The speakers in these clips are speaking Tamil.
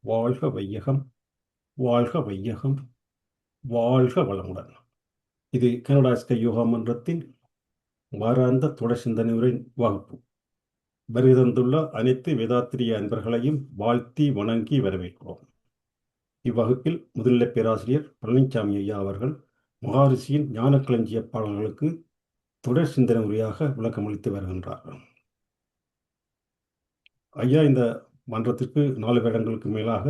வாழ்க வையகம், வாழ்க வையகம், வாழ்க வளமுடன். இது கனடா ஸ்கை யோகா மன்றத்தின் வாராந்த தொடர் சிந்தனை உரை வகுப்பு. வருகை தந்துள்ள அனைத்து வேதாத்திரிய அன்பர்களையும் வாழ்த்தி வணங்கி வரவேற்கிறோம். இவ்வகுப்பில் முதுநிலை பேராசிரியர் பழனிசாமி ஐயா அவர்கள் மகாரிஷியின் ஞானக்களஞ்சிய பாடல்களுக்கு தொடர் சிந்தனை உரையாக விளக்கமளித்து வருகின்றார். ஐயா இந்த மன்றத்திற்கு 4 வருடங்களுக்கு மேலாக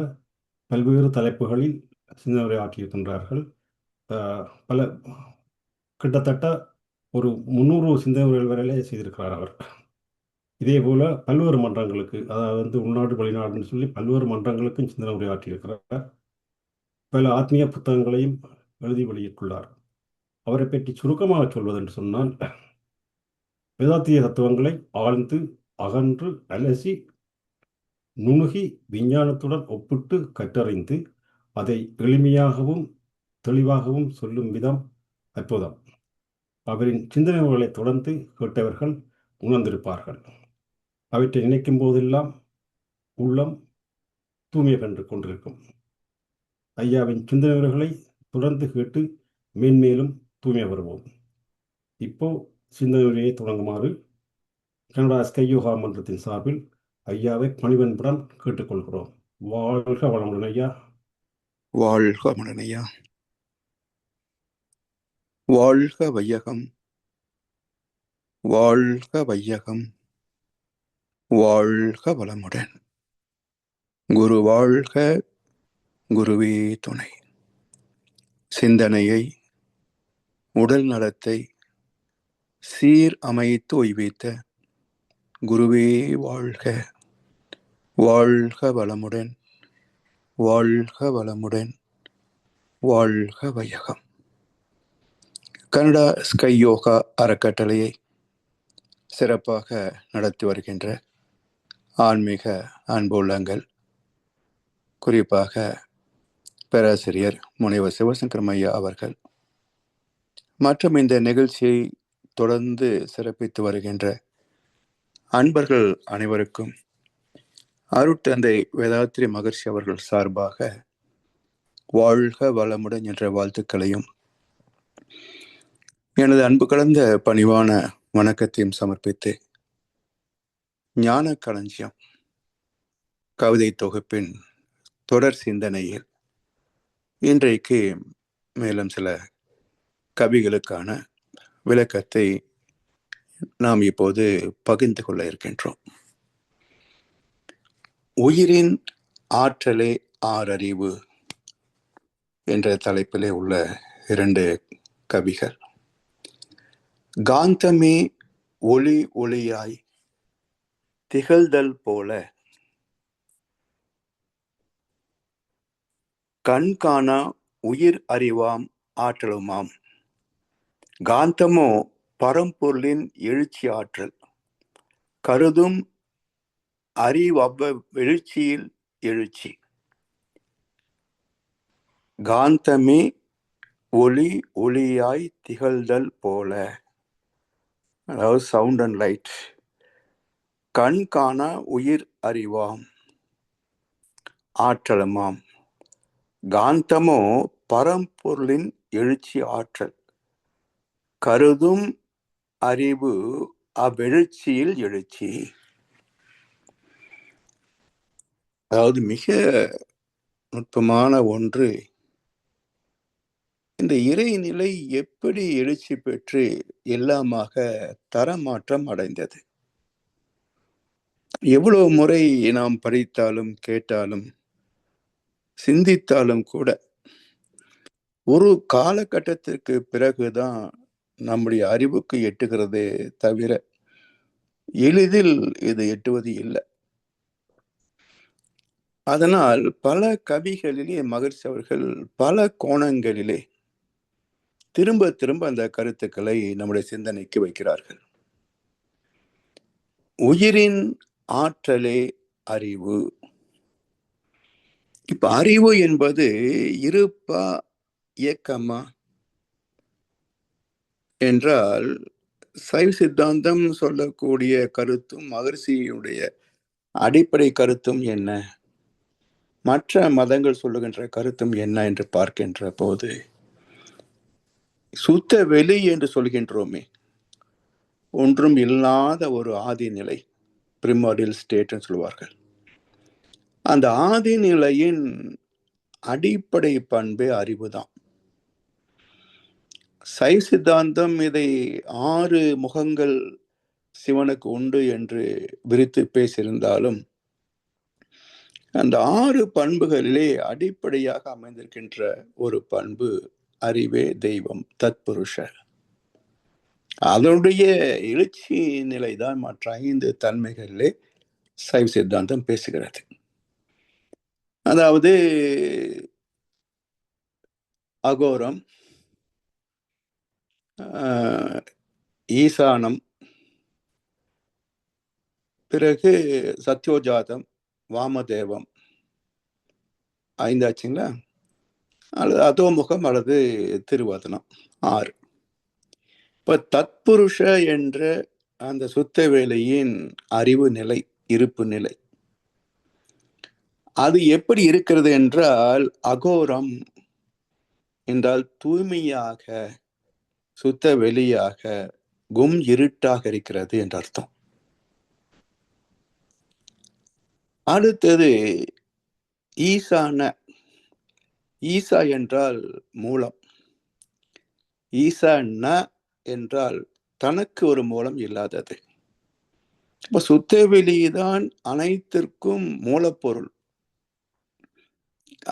பல்வேறு தலைப்புகளில் சிந்தனை உரை ஆற்றியிருக்கின்றார்கள். பல கிட்டத்தட்ட ஒரு 300 சிந்தனை உரைகள் வரையிலே செய்திருக்கிறார் அவர். இதே போல பல்வேறு மன்றங்களுக்கு, அதாவது உள்நாடு வெளிநாடுன்னு சொல்லி பல்வேறு மன்றங்களுக்கும் சிந்தனை உரை ஆற்றியிருக்கிறார். பல ஆத்மீய புத்தகங்களையும் எழுதி வெளியிட்டுள்ளார். அவரை பற்றி சுருக்கமாக சொல்வதென்று சொன்னால், வேதாத்திய தத்துவங்களை ஆழ்ந்து அகன்று அலசி நுணுகி விஞ்ஞானத்துடன் ஒப்பிட்டு கற்றறிந்து அதை எளிமையாகவும் தெளிவாகவும் சொல்லும் விதம் அற்புதம். அவரின் சிந்தனைகளை தொடர்ந்து கேட்டவர்கள் உணர்ந்திருப்பார்கள். அவற்றை நினைக்கும் போதெல்லாம் உள்ளம் தூய்மை கண்டு கொண்டிருக்கும். ஐயாவின் சிந்தனைகளை தொடர்ந்து கேட்டு மேன்மேலும் தூய்மை வருவோம். இப்போ சிந்தனையை தொடங்குமாறு கனடா ஸ்கை யோகா மன்றத்தின் சார்பில் ஐயாவை பணிவன்புடன் கேட்டுக்கொள்கிறோம். வாழ்க வளமுடன் ஐயா. வாழ்க வளமுடன் ஐயா. வாழ்க வையகம், வாழ்க வையகம், வாழ்க வளமுடன். குரு வாழ்க, குருவே துணை. சிந்தனையை, உடல் நலத்தை சீர் அமைத்து ஓய்வித்த குருவே வாழ்க. வாழ்க வளமுடன், வாழ்க வளமுடன், வாழ்க வையகம். கனடா ஸ்கை யோகா அறக்கட்டளையை சிறப்பாக நடத்தி வருகின்ற ஆன்மீக அன்புள்ளங்கள், குறிப்பாக பேராசிரியர் முனைவர் சிவசங்கரம் ஐயா அவர்கள் மற்றும் இந்த நிகழ்ச்சியை தொடர்ந்து சிறப்பித்து வருகின்ற அன்பர்கள் அனைவருக்கும் அருட்தந்தை வேதாத்திரி மகர்ஷி அவர்கள் சார்பாக வாழ்க வளமுடன் என்ற வாழ்த்துக்களையும் எனது அன்பு கலந்த பணிவான வணக்கத்தையும் சமர்ப்பித்து, ஞான களஞ்சியம் கவிதை தொகுப்பின் தொடர் சிந்தனையில் இன்றைக்கு மேலும் சில கவிகளுக்கான விளக்கத்தை நாம் இப்போது பகிர்ந்து கொள்ள இருக்கின்றோம். உயிரின் ஆற்றலே ஆறறிவு என்ற தலைப்பிலே உள்ள 2 கவிகள். காந்தமே ஒளி ஒளியாய் திகழ்தல் போல கண்காணா உயிர் அறிவாம் ஆற்றலுமாம். காந்தமோ பரம்பொருளின் எழுச்சி ஆற்றல், கருதும் அறிவவ்வ எழுச்சியில் எழுச்சி. காந்தமே ஒளி ஒளியாய் திகழ்தல் போல, அதாவது சவுண்ட் அண்ட் லைட். கண் காணா உயிர் அறிவாம் ஆற்றலுமாம். காந்தமோ பரம்பொருளின் எழுச்சி ஆற்றல், கருதும் அறிவு அவ்வெழுச்சியில் எழுச்சி. அதாவது மிக நுட்பமான ஒன்று, இந்த இறைநிலை எப்படி எழுச்சி பெற்று எல்லாமாக தரமாற்றம் அடைந்தது. எவ்வளவு முறை நாம் படித்தாலும் கேட்டாலும் சிந்தித்தாலும் கூட ஒரு காலகட்டத்திற்கு பிறகுதான் நம்முடைய அறிவுக்கு எட்டுகிறதே தவிர எளிதில் இது எட்டுவது இல்லை. அதனால் பல கவிகளிலே மகர்ஷி அவர்கள் பல கோணங்களிலே திரும்ப திரும்ப அந்த கருத்துக்களை நம்முடைய சிந்தனைக்கு வைக்கிறார்கள். உயிரின் ஆற்றலே அறிவு. இப்ப அறிவு என்பது இருப்பா இயக்கமா என்றால், சைவ சித்தாந்தம் சொல்லக்கூடிய கருத்தும் மகர்ஷியுடைய அடிப்படை கருத்தும் என்ன? மற்ற மதங்கள் சொல்லுகின்ற கருத்தும் என்ன என்று பார்க்கின்ற போது, சுத்த வெளி என்று சொல்கின்றோமே, ஒன்றும் இல்லாத ஒரு ஆதி நிலை, பிரிமார்டியல் ஸ்டேட்னு சொல்வார்கள். அந்த ஆதி நிலையின் அடிப்படை பண்பே அறிவுதான். சைவ சித்தாந்தம் இதை 6 முகங்கள் சிவனுக்கு உண்டு என்று விரித்து பேசியிருந்தாலும், அந்த 6 பண்புகளிலே அடிப்படையாக அமைந்திருக்கின்ற ஒரு பண்பு அறிவே தெய்வம், தத்புருஷ. அதனுடைய எழுச்சி நிலைதான் மற்ற 5 தன்மைகளிலே சைவ சித்தாந்தம் பேசுகிறது. அதாவது அகோரம், ஈசானம், பிறகு சத்யோஜாதம், வாமதேவம், 5 ஆச்சுங்களா? அல்லது அதோமுகம் அல்லது திருவதனம், 6. இப்ப தத்புருஷ என்ற அந்த சுத்த வேளையின் அறிவு நிலை, இருப்பு நிலை, அது எப்படி இருக்கிறது என்றால், அகோரம் என்றால் தூய்மையாக, சுத்த வெளியாக, கும் இருட்டாக இருக்கிறது என்ற அர்த்தம். அடுத்தது ஈசான. ஈசா என்றால் மூலம், ஈசான என்றால் தனக்கு ஒரு மூலம் இல்லாதது. இப்ப சுத்த வெளிதான் அனைத்திற்கும் மூலப்பொருள்.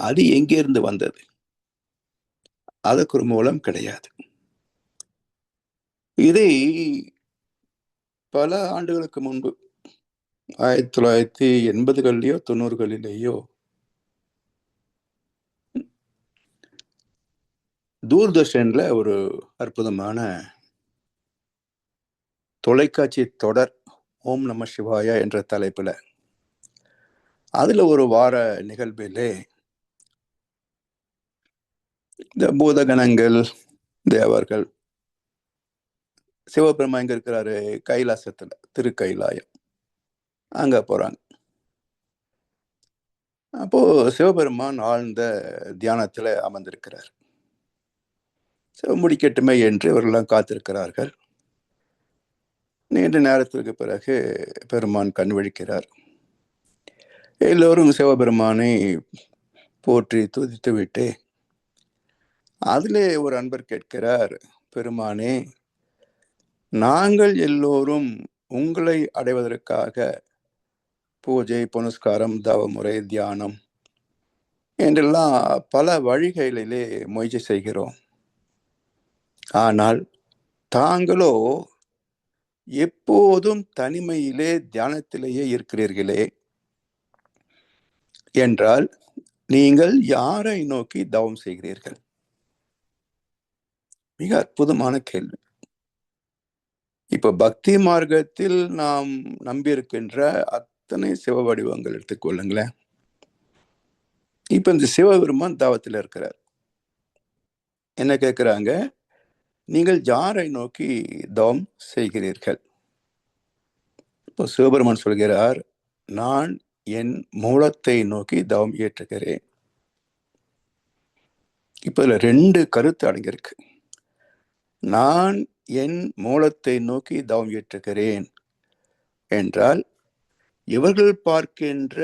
அது எங்கிருந்து வந்தது? அதுக்கு ஒரு மூலம் கிடையாது. இதை பல ஆண்டுகளுக்கு முன்பு 1980களிலேயோ 90களிலேயோ தூர்தர்ஷன்ல ஒரு அற்புதமான தொலைக்காட்சி தொடர், ஓம் நம சிவாயா என்ற தலைப்புல, அதுல ஒரு வார நிகழ்விலே இந்த பூதகணங்கள், தேவர்கள், சிவபெருமா எங்க இருக்கிறாரு? கைலாசத்துல, திருக்கைலாயம், அங்க போறாங்க. அப்போ சிவபெருமான் ஆழ்ந்த தியானத்துல அமர்ந்திருக்கிறார். முடிக்கட்டுமே என்று இவர்களெல்லாம் காத்திருக்கிறார்கள். நீண்ட நேரத்திற்கு பிறகு பெருமான் கண் விழிக்கிறார். எல்லோரும் சிவபெருமானை போற்றி துதித்து விட்டு, அதிலே ஒரு அன்பர் கேட்கிறார், பெருமானே, நாங்கள் எல்லோரும் உங்களை அடைவதற்காக பூஜை, புனஸ்காரம், தவமுறை, தியானம் என்றெல்லாம் பல வழிகளிலே முயற்சி செய்கிறோம். ஆனால் தாங்களோ எப்போதும் தனிமையிலே தியானத்திலேயே இருக்கிறீர்களே என்றால் நீங்கள் யாரை நோக்கி தவம் செய்கிறீர்கள்? மிக அற்புதமான கேள்வி. இப்ப பக்தி மார்க்கத்தில் நாம் நம்பியிருக்கின்ற அத்தனை சிவ வடிவங்கள் எடுத்துக்கொள்ளுங்களேன். இப்ப இந்த சிவபெருமான் தவத்தில் இருக்கிறார். என்ன கேட்கிறாங்க? நீங்கள் யாரை நோக்கி தவம் செய்கிறீர்கள்? இப்போ சிவபெருமான் சொல்கிறார், நான் என் மூலத்தை நோக்கி தவம் ஏற்றுகிறேன். இப்ப இதுல 2 கருத்து அடங்கியிருக்கு. நான் என் மூலத்தை நோக்கி தவம் ஏற்றுகிறேன் என்றால், இவர்கள் பார்க்கின்ற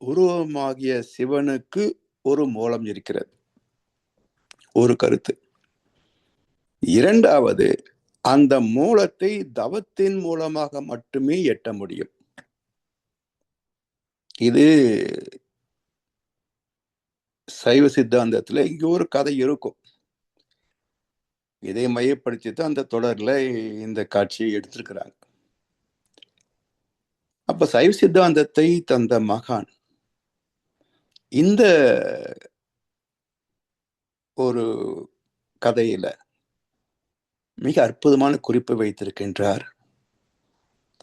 உருவமாகிய சிவனுக்கு ஒரு மூலம் இருக்கிறது, ஒரு கருத்து. 2வது, அந்த மூலத்தை தவத்தின் மூலமாக மட்டுமே எட்ட முடியும். இது சைவ சித்தாந்தத்துல இங்க ஒரு கதை இருக்கும். இதை மையப்படுத்தி தான் அந்த தொடர்ல இந்த காட்சியை எடுத்திருக்கிறாங்க. அப்ப சைவ சித்தாந்தத்தை தந்த மகான் இந்த ஒரு கதையில மிக அற்புதமான குறிப்பு வைத்திருக்கின்றார்.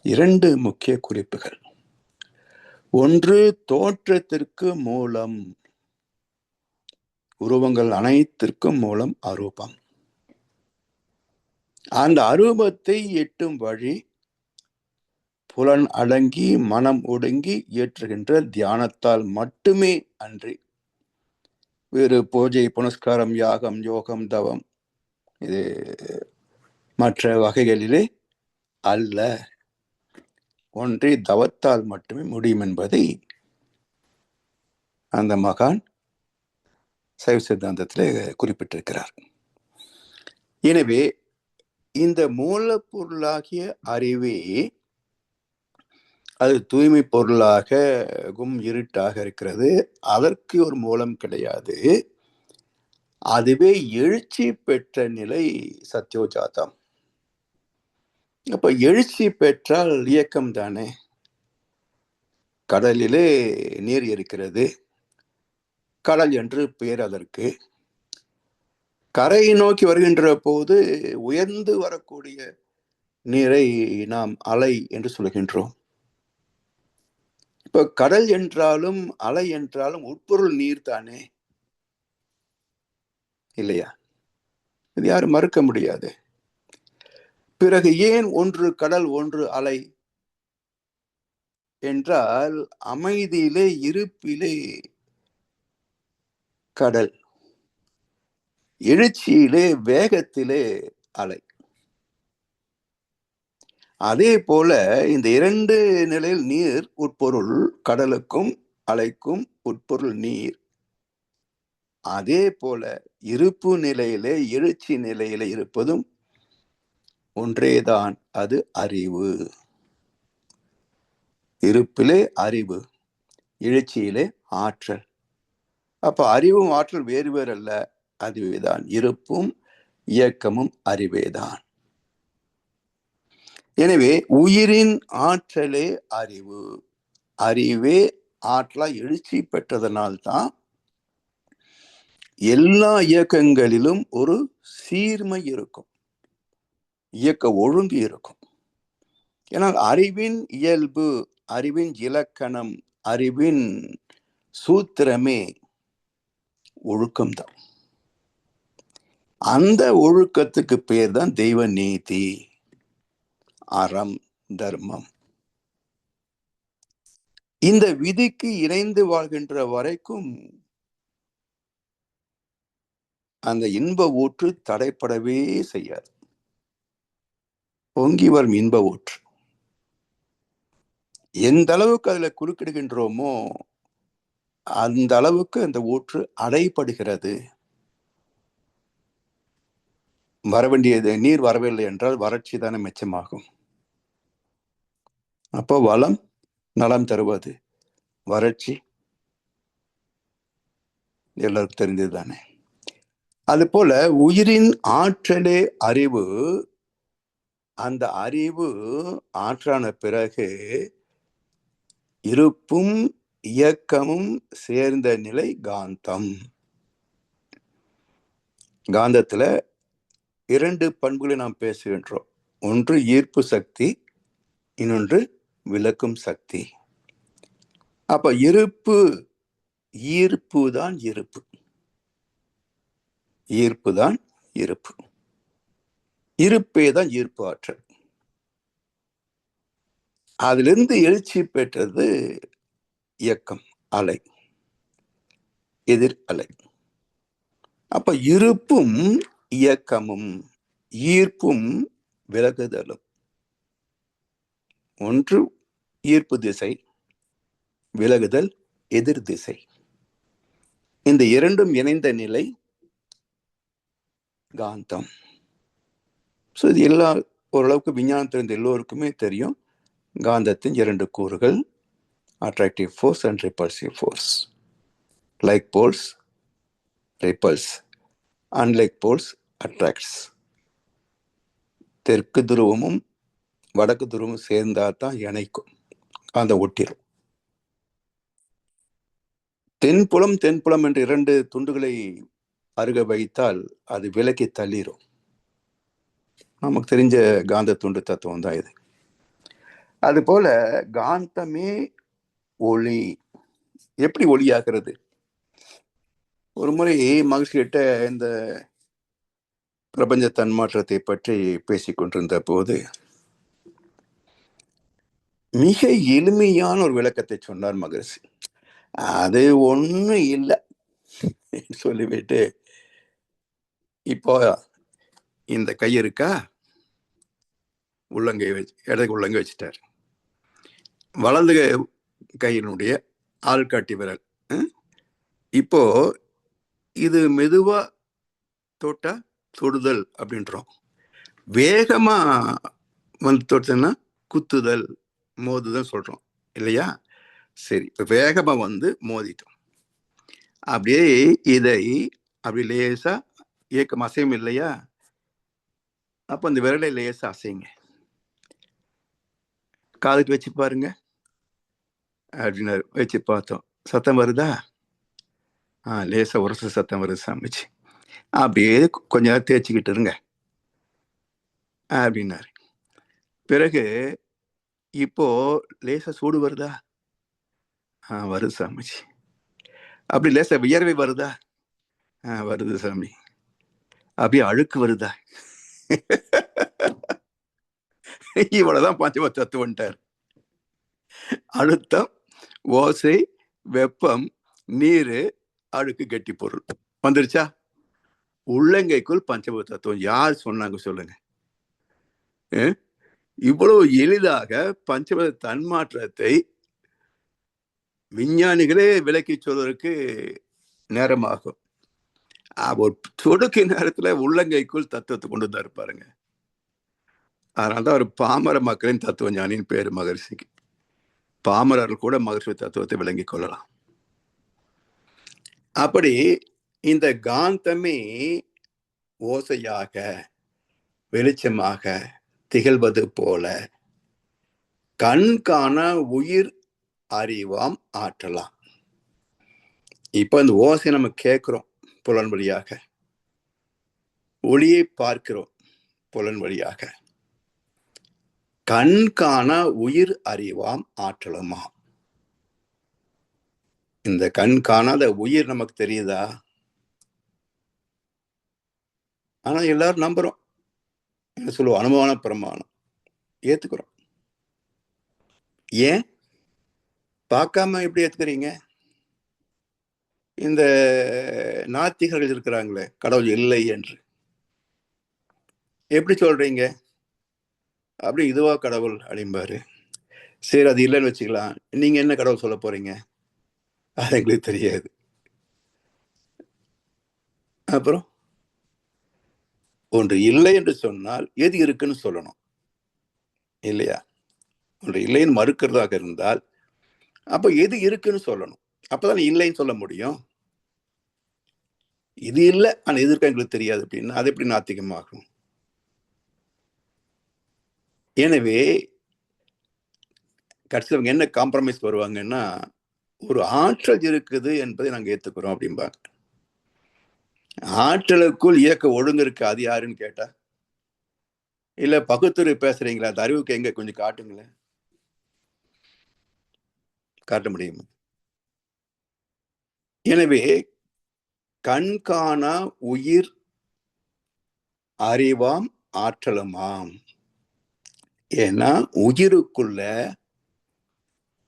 2 முக்கிய குறிப்புகள். ஒன்று, தோற்றத்திற்கு மூலம், உருவங்கள் அனைத்திற்கும் மூலம் அரூபம். அந்த அரூபத்தை எட்டும் வழி புலன் அடங்கி மனம் ஒடுங்கி ஏற்றுகின்ற தியானத்தால் மட்டுமே அன்றி வேறு பூஜை, புனஸ்காரம், யாகம், யோகம், தவம் இது மற்ற வகைகளிலே அல்ல. ஒன்றே தவத்தால் மட்டுமே முடியும் என்பதை அந்த மகான் சைவ சித்தாந்தத்திலே குறிப்பிட்டிருக்கிறார். எனவே இந்த மூலப்பொருளாகிய அறிவே அது தூய்மை பொருளாகவும் இருட்டாக இருக்கிறது. அதற்கு ஒரு மூலம் கிடையாது. அதுவே எழுச்சி பெற்ற நிலை சத்யோஜாதம். அப்ப எழுச்சி பெற்றால் இயக்கம் தானே. கடலிலே நீர் இருக்கிறது, கடல் என்று பெயர் அதற்கு. கரையை நோக்கி வருகின்ற போது உயர்ந்து வரக்கூடிய நீரை நாம் அலை என்று சொல்கின்றோம். இப்ப கடல் என்றாலும் அலை என்றாலும் உட்பொருள் நீர் தானே, இல்லையா? இது யாரும் மறுக்க முடியாது. பிறகு ஏன் ஒன்று கடல் ஒன்று அலை என்றால், அமைதியிலே இருப்பிலே கடல், எழுச்சியிலே வேகத்திலே அலை. அதே போல இந்த இரண்டு நிலையில் நீர் உட்பொருள், கடலுக்கும் அலைக்கும் உட்பொருள் நீர். அதே போல இருப்பு நிலையிலே எழுச்சி நிலையிலே இருப்பதும் ஒன்றேதான், அது அறிவு. இருப்பிலே அறிவு, எழுச்சியிலே ஆற்றல். அப்ப அறிவும் ஆற்றல் வேறு வேறு அல்ல, அதுவேதான். இருப்பும் இயக்கமும் அறிவேதான். எனவே உயிரின் ஆற்றலே அறிவு. அறிவே ஆற்றலா எழுச்சி பெற்றதனால்தான் எல்லா இயக்கங்களிலும் ஒரு சீர்மை இருக்கும், இயக்க ஒழுங்கு இருக்கும். ஏன்னால் அறிவின் இயல்பு, அறிவின் இலக்கணம், அறிவின் சூத்திரமே ஒழுக்கம்தான். அந்த ஒழுக்கத்துக்கு பேர் தான் தெய்வ நீதி, அறம், தர்மம். இந்த விதிக்கு இணைந்து வாழ்கின்ற வரைக்கும் அந்த இன்ப ஊற்று தடைப்படவே செய்யாது. பொங்கி வரும் இன்ப ஊற்று எந்த அளவுக்கு அதுல குறுக்கிடுகின்றோமோ அந்த அளவுக்கு அந்த ஊற்று அடைபடுகிறது. வரவேண்டியது நீர் வரவில்லை என்றால் வறட்சி தானே மிச்சமாகும். அப்போ வளம் நலம் தருவது, வறட்சி எல்லாருக்கும் தெரிந்தது தானே. அது போல உயிரின் ஆற்றலே அறிவு. அந்த அறிவு ஆற்றான பிறகு இருப்பும் இயக்கமும் சேர்ந்த நிலை காந்தம். காந்தத்துல இரண்டு பண்புகளை நாம் பேசுகின்றோம். ஒன்று ஈர்ப்பு சக்தி, இன்னொன்று விலக்கும் சக்தி. அப்ப இருப்பு, ஈர்ப்பு தான் இருப்பு, ஈர்ப்பு தான் இருப்பு, இருப்பே தான் ஈர்ப்பு ஆற்றல். அதிலிருந்து எழுச்சி பெற்றது இயக்கம், அலை, எதிர் அலை. அப்ப இருப்பும் இயக்கமும் ஈர்ப்பும் விலகுதலும். ஒன்று ஈர்ப்பு திசை, விலகுதல் எதிர் திசை. இந்த இரண்டும் இணைந்த நிலை காந்தம். ஸோ இது எல்லா ஓரளவுக்கு விஞ்ஞானம் தெரிந்த எல்லோருக்குமே தெரியும். காந்தத்தின் இரண்டு கூறுகள், attractive force and repulsive force. Like poles repels, unlike poles attracts. தெற்கு துருவமும் வடக்கு துருவமும் சேர்ந்தா தான் இணைக்கும், காந்த ஒட்டிரும். தென்புலம் தென்புலம் என்று இரண்டு துண்டுகளை அருக வைத்தால் அது விலக்கி தள்ளிரும். நமக்கு தெரிஞ்ச காந்த துண்டு தத்துவம் தான் இது. அது போல காந்தமே ஒளி. எப்படி ஒளியாகிறது? ஒரு முறை மகிழ்ச்சி கிட்ட இந்த பிரபஞ்ச தன்மாற்றத்தை பற்றி பேசிக் கொண்டிருந்த போது, மிக எளிமையான ஒரு விளக்கத்தை சொன்னார் மகரிஷி. அது ஒண்ணும் இல்லை சொல்லிவிட்டு, இப்போ இந்த கை இருக்கா, உள்ளங்கை வச்சு இடது உள்ளங்கை வச்சுட்டார். வலது கையினுடைய ஆள்காட்டி விரல். இப்போ இது மெதுவா தொட்டா தொடுதல் அப்படின்றோம். வேகமா வந்து தொட்டுன்னா குத்துதல், மோதுதல் சொல்றோம் இல்லையா? சரி, இப்ப வேகமா வந்து மோதிட்டோம். அப்படியே இதை அப்படி லேசா இயக்கம் அசையும் இல்லையா? அப்ப அந்த விரலை லேசா அசைங்க, காதுக்கு வச்சு பாருங்க அப்படின்னாரு. வச்சு பார்த்தோம். சத்தம் வருதா? லேசா உரசு சத்தம் வருது சாமிச்சு. அப்படியே கொஞ்ச நேரம் தேய்ச்சிக்கிட்டு இருங்க அப்படின்னாரு. பிறகு இப்போ லேசா சூடு வருதா? வருது சாமிச்சு. அப்படி லேசா வியர்வை வருதா? வருது சாமி. அப்படியே அழுக்கு வருதா? இவ்வளவுதான் பஞ்சம தத்துவன்ட்டார். அழுத்தம், ஓசை, வெப்பம், நீரு, அழுக்கு, கெட்டி பொருள் வந்துருச்சா? உள்ளங்கைக்குள் பஞ்சபூத தத்துவம். யார் சொன்னாங்க சொல்லுங்க? இவ்வளவு எளிதாக பஞ்சபூத தன்மாற்றத்தை விஞ்ஞானிகளே விளக்கி சொல்வதற்கு நேரமாகும். ஒரு சொடுக்கு நேரத்துல உள்ளங்கைக்குள் தத்துவத்தை கொண்டு தான் இருப்பாருங்க. அதனால்தான் அவர் பாமர மக்களின் தத்துவ ஞானின்னு பேரு மகரிஷிக்கு. பாமரர்கள் கூட மகரிஷி தத்துவத்தை விளங்கிக் கொள்ளலாம். அப்படி இந்த காந்தமே ஓசையாக வெளிச்சமாக திகழ்வது போல கண் காண உயிர் அறிவாம் ஆற்றலாம். இப்ப இந்த ஓசை நம்ம கேட்கிறோம் புலன் வழியாக, ஒளியை பார்க்கிறோம் புலன் வழியாக. கண் காண உயிர் அறிவாம் ஆற்றலுமா. இந்த கண் காணாத உயிர் நமக்கு தெரியுதா? ஆனா எல்லாரும் நம்புறோம். என்ன சொல்லுவோம்? அனுமான பிரமாணம் ஏத்துக்கிறோம். ஏன் பார்க்காம எப்படி ஏத்துக்கிறீங்க? இந்த நாத்திகர்கள் இருக்கிறாங்களே, கடவுள் இல்லை என்று எப்படி சொல்றீங்க? அப்படி இதுவா கடவுள் அப்படிம்பாரு. சரி, அது இல்லைன்னு வச்சுக்கலாம். நீங்க என்ன கடவுள் சொல்ல போறீங்க? அது எங்களுக்கு தெரியாது. அப்புறம் ஒன்று இல்லை என்று சொன்னால் எது இருக்குன்னு சொல்லணும் இல்லையா? ஒன்று இல்லைன்னு மறுக்கிறதாக இருந்தால் அப்ப எது இருக்குன்னு சொல்லணும். அப்பதான் இல்லைன்னு சொல்ல முடியும். இது இல்லை ஆனா எது இருக்கா எங்களுக்கு தெரியாது அப்படின்னா அது எப்படி நாத்திகமாகும்? எனவே கடைசியில் என்ன காம்ப்ரமைஸ் வருவாங்கன்னா, ஒரு ஆற்றல் இருக்குது என்பதை நாங்க ஏத்துக்கிறோம் அப்படிம்பாங்க. ஆற்றலுக்குள் இயக்க ஒழுங்கு இருக்கு, அது யாருன்னு கேட்டா, இல்ல பகுத்தறிவு பேசுறீங்களா, அந்த அறிவுக்கு எங்க கொஞ்சம் காட்டுங்களேன். காட்ட முடியுமா? எனவே கண்காணா உயிர் அறிவாம் ஆற்றலுமாம். ஏன்னா உயிருக்குள்ள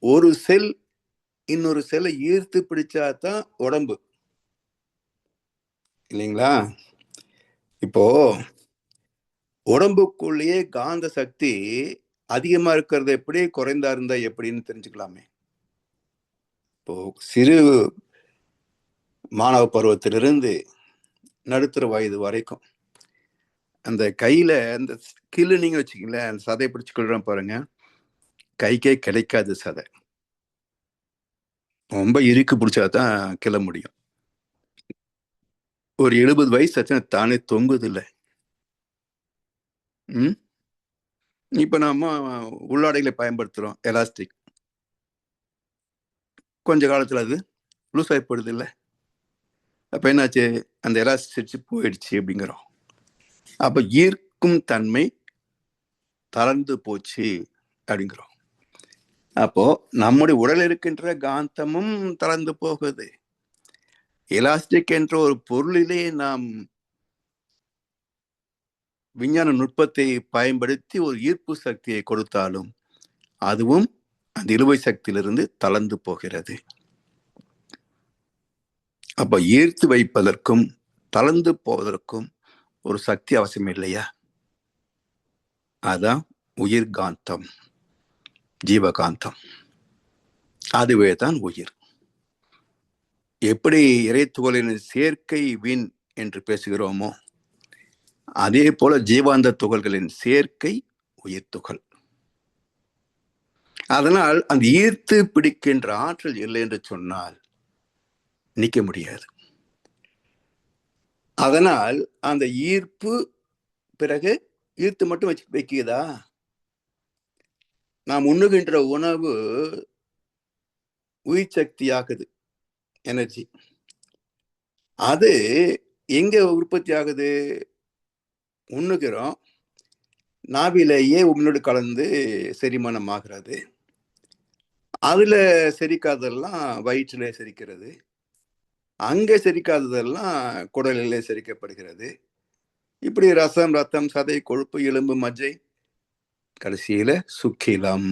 ஒரு செல் இன்னொரு செல்லை ஈர்த்து பிடிச்சாதான் உடம்பு இல்லைங்களா? இப்போ உடம்புக்குள்ளேயே காந்த சக்தி அதிகமா இருக்கிறது எப்படி, குறைந்தா இருந்தா எப்படின்னு தெரிஞ்சுக்கலாமே. இப்போ சிறு மாணவ பருவத்திலிருந்து நடுத்தர வயது வரைக்கும் அந்த கையில அந்த கிளு நீங்க வச்சுக்கீங்களேன், அந்த சதை பிடிச்சு கொள்றோம் பாருங்க, கைக்கே கிடைக்காது சதை. ரொம்ப இறுக்கு பிடிச்சாதான் கிள முடியும். ஒரு 70 வயசு ஆச்சுன்னா தானே தொங்குது இல்லை. இப்ப நாம உள்ளாடைகளை பயன்படுத்துறோம், எலாஸ்டிக். கொஞ்ச காலத்துல அது லூஸ் ஆகிப்படுது இல்லை. அப்ப என்னாச்சு? அந்த எலாஸ்டிசிட்டி போயிடுச்சு அப்படிங்கிறோம். அப்ப ஈர்க்கும் தன்மை தளர்ந்து போச்சு அப்படிங்கிறோம். அப்போ நம்முடைய உடல் இருக்கின்ற காந்தமும் தளர்ந்து போகுது. எலாஸ்டிக் என்ற ஒரு பொருளிலே நாம் விஞ்ஞான நுட்பத்தை பயன்படுத்தி ஒரு ஈர்ப்பு சக்தியை கொடுத்தாலும் அதுவும் அந்த இழுவை சக்தியிலிருந்து தளர்ந்து போகிறது. அப்ப ஈர்த்து வைப்பதற்கும் தளர்ந்து போவதற்கும் ஒரு சக்தி அவசியம் இல்லையா? அதான் உயிர் காந்தம், ஜீவகாந்தம். அதுவே தான் உயிர். எப்படி இறைத்துகளின் சேர்க்கை வீண் என்று பேசுகிறோமோ, அதே போல ஜீவாந்த துகள்களின் சேர்க்கை உயிர் துகள். அதனால் அந்த ஈர்த்து பிடிக்கின்ற ஆற்றல் இல்லை என்று சொன்னால் நிக்க முடியாது. அதனால் அந்த ஈர்ப்பு பிறகு ஈர்த்து மட்டும் வைக்குதா? நாம் உண்ணுகின்ற உணவு உயிர் சக்தியாகுது, எனர்ஜி. அது எங்க உற்பத்தி ஆகுது? உண்ணுகிறோம், நாவிலேயே உமிழோடு கலந்து செரிமானம் ஆகிறது. அதுல செரிக்காததெல்லாம் வயிற்றிலே செரிக்கிறது, அங்க செரிக்காததெல்லாம் குடலிலே செரிக்கப்படுகிறது. இப்படி ரசம், ரத்தம், சதை, கொழுப்பு, எலும்பு, மஜ்ஜை, கடைசியில சுக்கிலம்,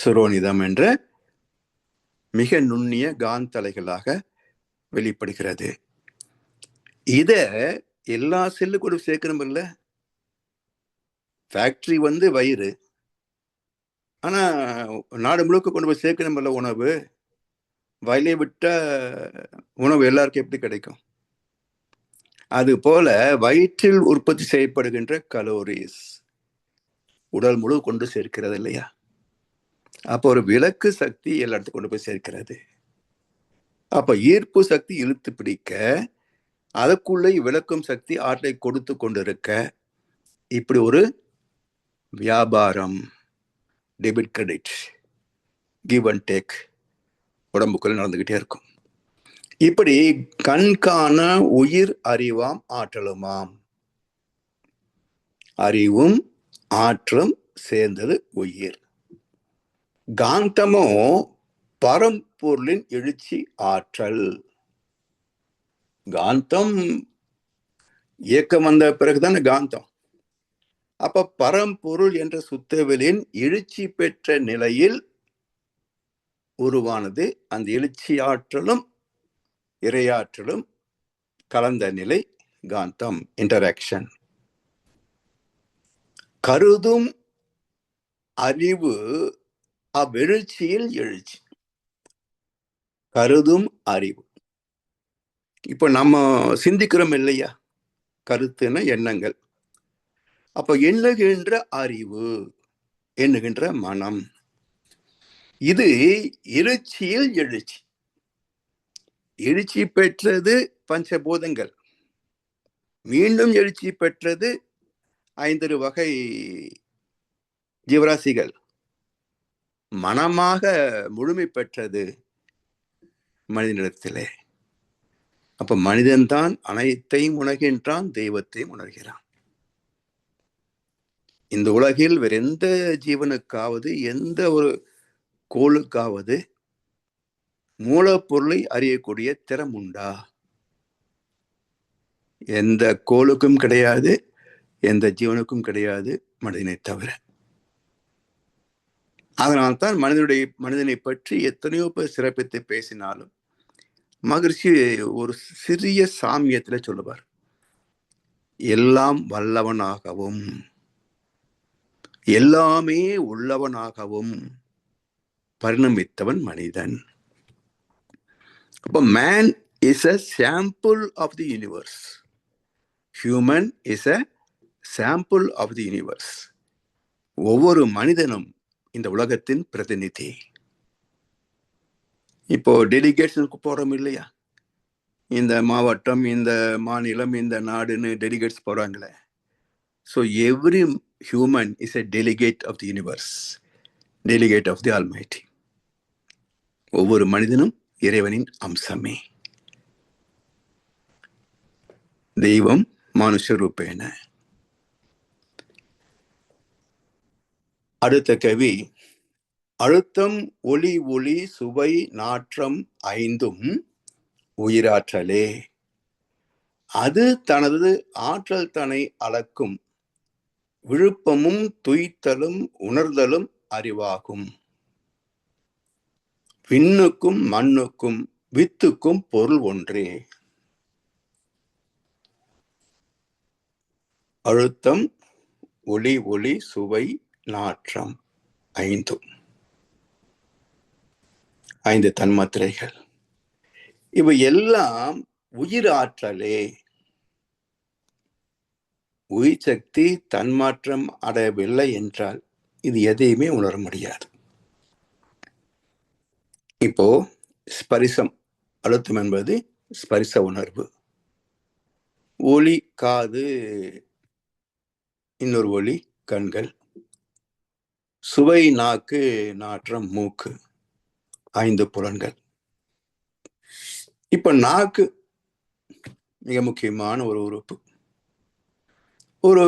சுரோனிதம் என்ற மிக நுண்ணிய காந்தலைகளாக வெளிப்படுகிறது. இத எல்லா செல்லு கூட சேர்க்கணும் இல்ல? ஃபேக்டரி வயிறு, ஆனா நாடு முழுக்க கொண்டு போய் சேர்க்கணும் இல்ல உணவு? வயலே விட்ட உணவு எல்லாருக்கும் எப்படி கிடைக்கும்? அது போல வயிற்றில் உற்பத்தி செய்யப்படுகின்ற கலோரிஸ் உடல் முழு கொண்டு சேர்க்கிறது இல்லையா? அப்போ ஒரு விளக்கு சக்தி எல்லா இடத்துக்கும் கொண்டு போய் சேர்க்கிறது. அப்ப ஈர்ப்பு சக்தி இழுத்து பிடிக்க, அதற்குள்ளே விளக்கும் சக்தி ஆற்றலை கொடுத்து கொண்டிருக்க, இப்படி ஒரு வியாபாரம், debit credit, give and take உடம்புக்குள்ள நடந்துகிட்டே இருக்கும். இப்படி கண்காண உயிர் அறிவாம் ஆற்றலுமாம். அறிவும் ஆற்றலும் சேர்ந்தது உயிர். காந்தமோ பரம்பொருளின் எழுச்சி ஆற்றல். காந்தம் இயக்கம் வந்த பிறகுதானே காந்தம். அப்ப பரம்பொருள் என்ற சுத்தவெளியின் எழுச்சி பெற்ற நிலையில் உருவானது அந்த எழுச்சி ஆற்றலும் இறையாற்றலும் கலந்த நிலை காந்தம், இன்டராக்ஷன். கருதும் அறிவு அவ்வெழுச்சியில் எழுச்சி. கருதும் அறிவு. இப்ப நம்ம சிந்திக்கிறோம் இல்லையா? கருத்துன எண்ணங்கள். அப்ப எண்ணுகின்ற அறிவு, எண்ணுகின்ற மனம், இது எழுச்சியில் எழுச்சி. எழுச்சி பெற்றது பஞ்சபூதங்கள், மீண்டும் எழுச்சி பெற்றது 5 வகை ஜீவராசிகள், மனமாக முழுமை பெற்றது மனிதனிடத்திலே. அப்ப மனிதன்தான் அனைத்தையும் உணர்கின்றான், தெய்வத்தையும் உணர்கிறான். இந்த உலகில் வேற எந்த ஜீவனுக்காவது, எந்த ஒரு கோளுக்காவது மூலப்பொருளை அறியக்கூடிய திறம் உண்டா? எந்த கோளுக்கும் கிடையாது, எந்த ஜீவனுக்கும் கிடையாது, மனிதனை தவிர. அதனால்தான் மனிதனை பற்றி எத்தனையோ பேர் சிறப்பித்து பேசினாலும் மகிழ்ச்சி ஒரு சிறிய சாமியத்துல சொல்லுவார், எல்லாம் வல்லவனாகவும் எல்லாமே உள்ளவனாகவும் பரிணமித்தவன் மனிதன். அப்ப man is a sample of the universe. Human is a sample of the universe. ஒவ்வொரு மனிதனும் இந்த உலகத்தின் பிரதிநிதி. இப்போ டெலிகேட்ஸுக்கு போறோம் இல்லையா? இந்த மாவட்டம், இந்த மாநிலம், இந்த நாடுன்னு டெலிகேட்ஸ் போறாங்களே. So every human is a delegate of the universe, delegate of the Almighty. ஒவ்வொரு மனிதனும் இறைவனின் அம்சமே. தெய்வம் மனுஷ ரூபேன. அடுத்த கவி, அழுத்தம், ஒளி, ஒளி, சுவை, நாற்றம் 5ம் உயிராற்றலே. அது தனது ஆற்றல் தன்னை அளக்கும். விழுப்பமும் துய்த்தலும் உணர்தலும் அறிவாகும். விண்ணுக்கும் மண்ணுக்கும் வித்துக்கும் பொருள் ஒன்றே. அழுத்தம், ஒளி, ஒளி, சுவை, நாற்றம், ஐந்து தன்மாத்திரைகள். இவை எல்லாம் உயிர் ஆற்றலே. உயிர் சக்தி தன்மாற்றம் அடையவில்லை என்றால் இது எதையுமே உணர முடியாது. இப்போ ஸ்பரிசம், அழுத்தம் என்பது ஸ்பரிச உணர்வு. ஒளி காது, இன்னொரு ஒளி கண்கள். சுவை நாக்கு, நாற்றம் மூக்கு, 5 புலன்கள். இப்ப நாக்கு மிக முக்கியமான ஒரு உறுப்பு. ஒரு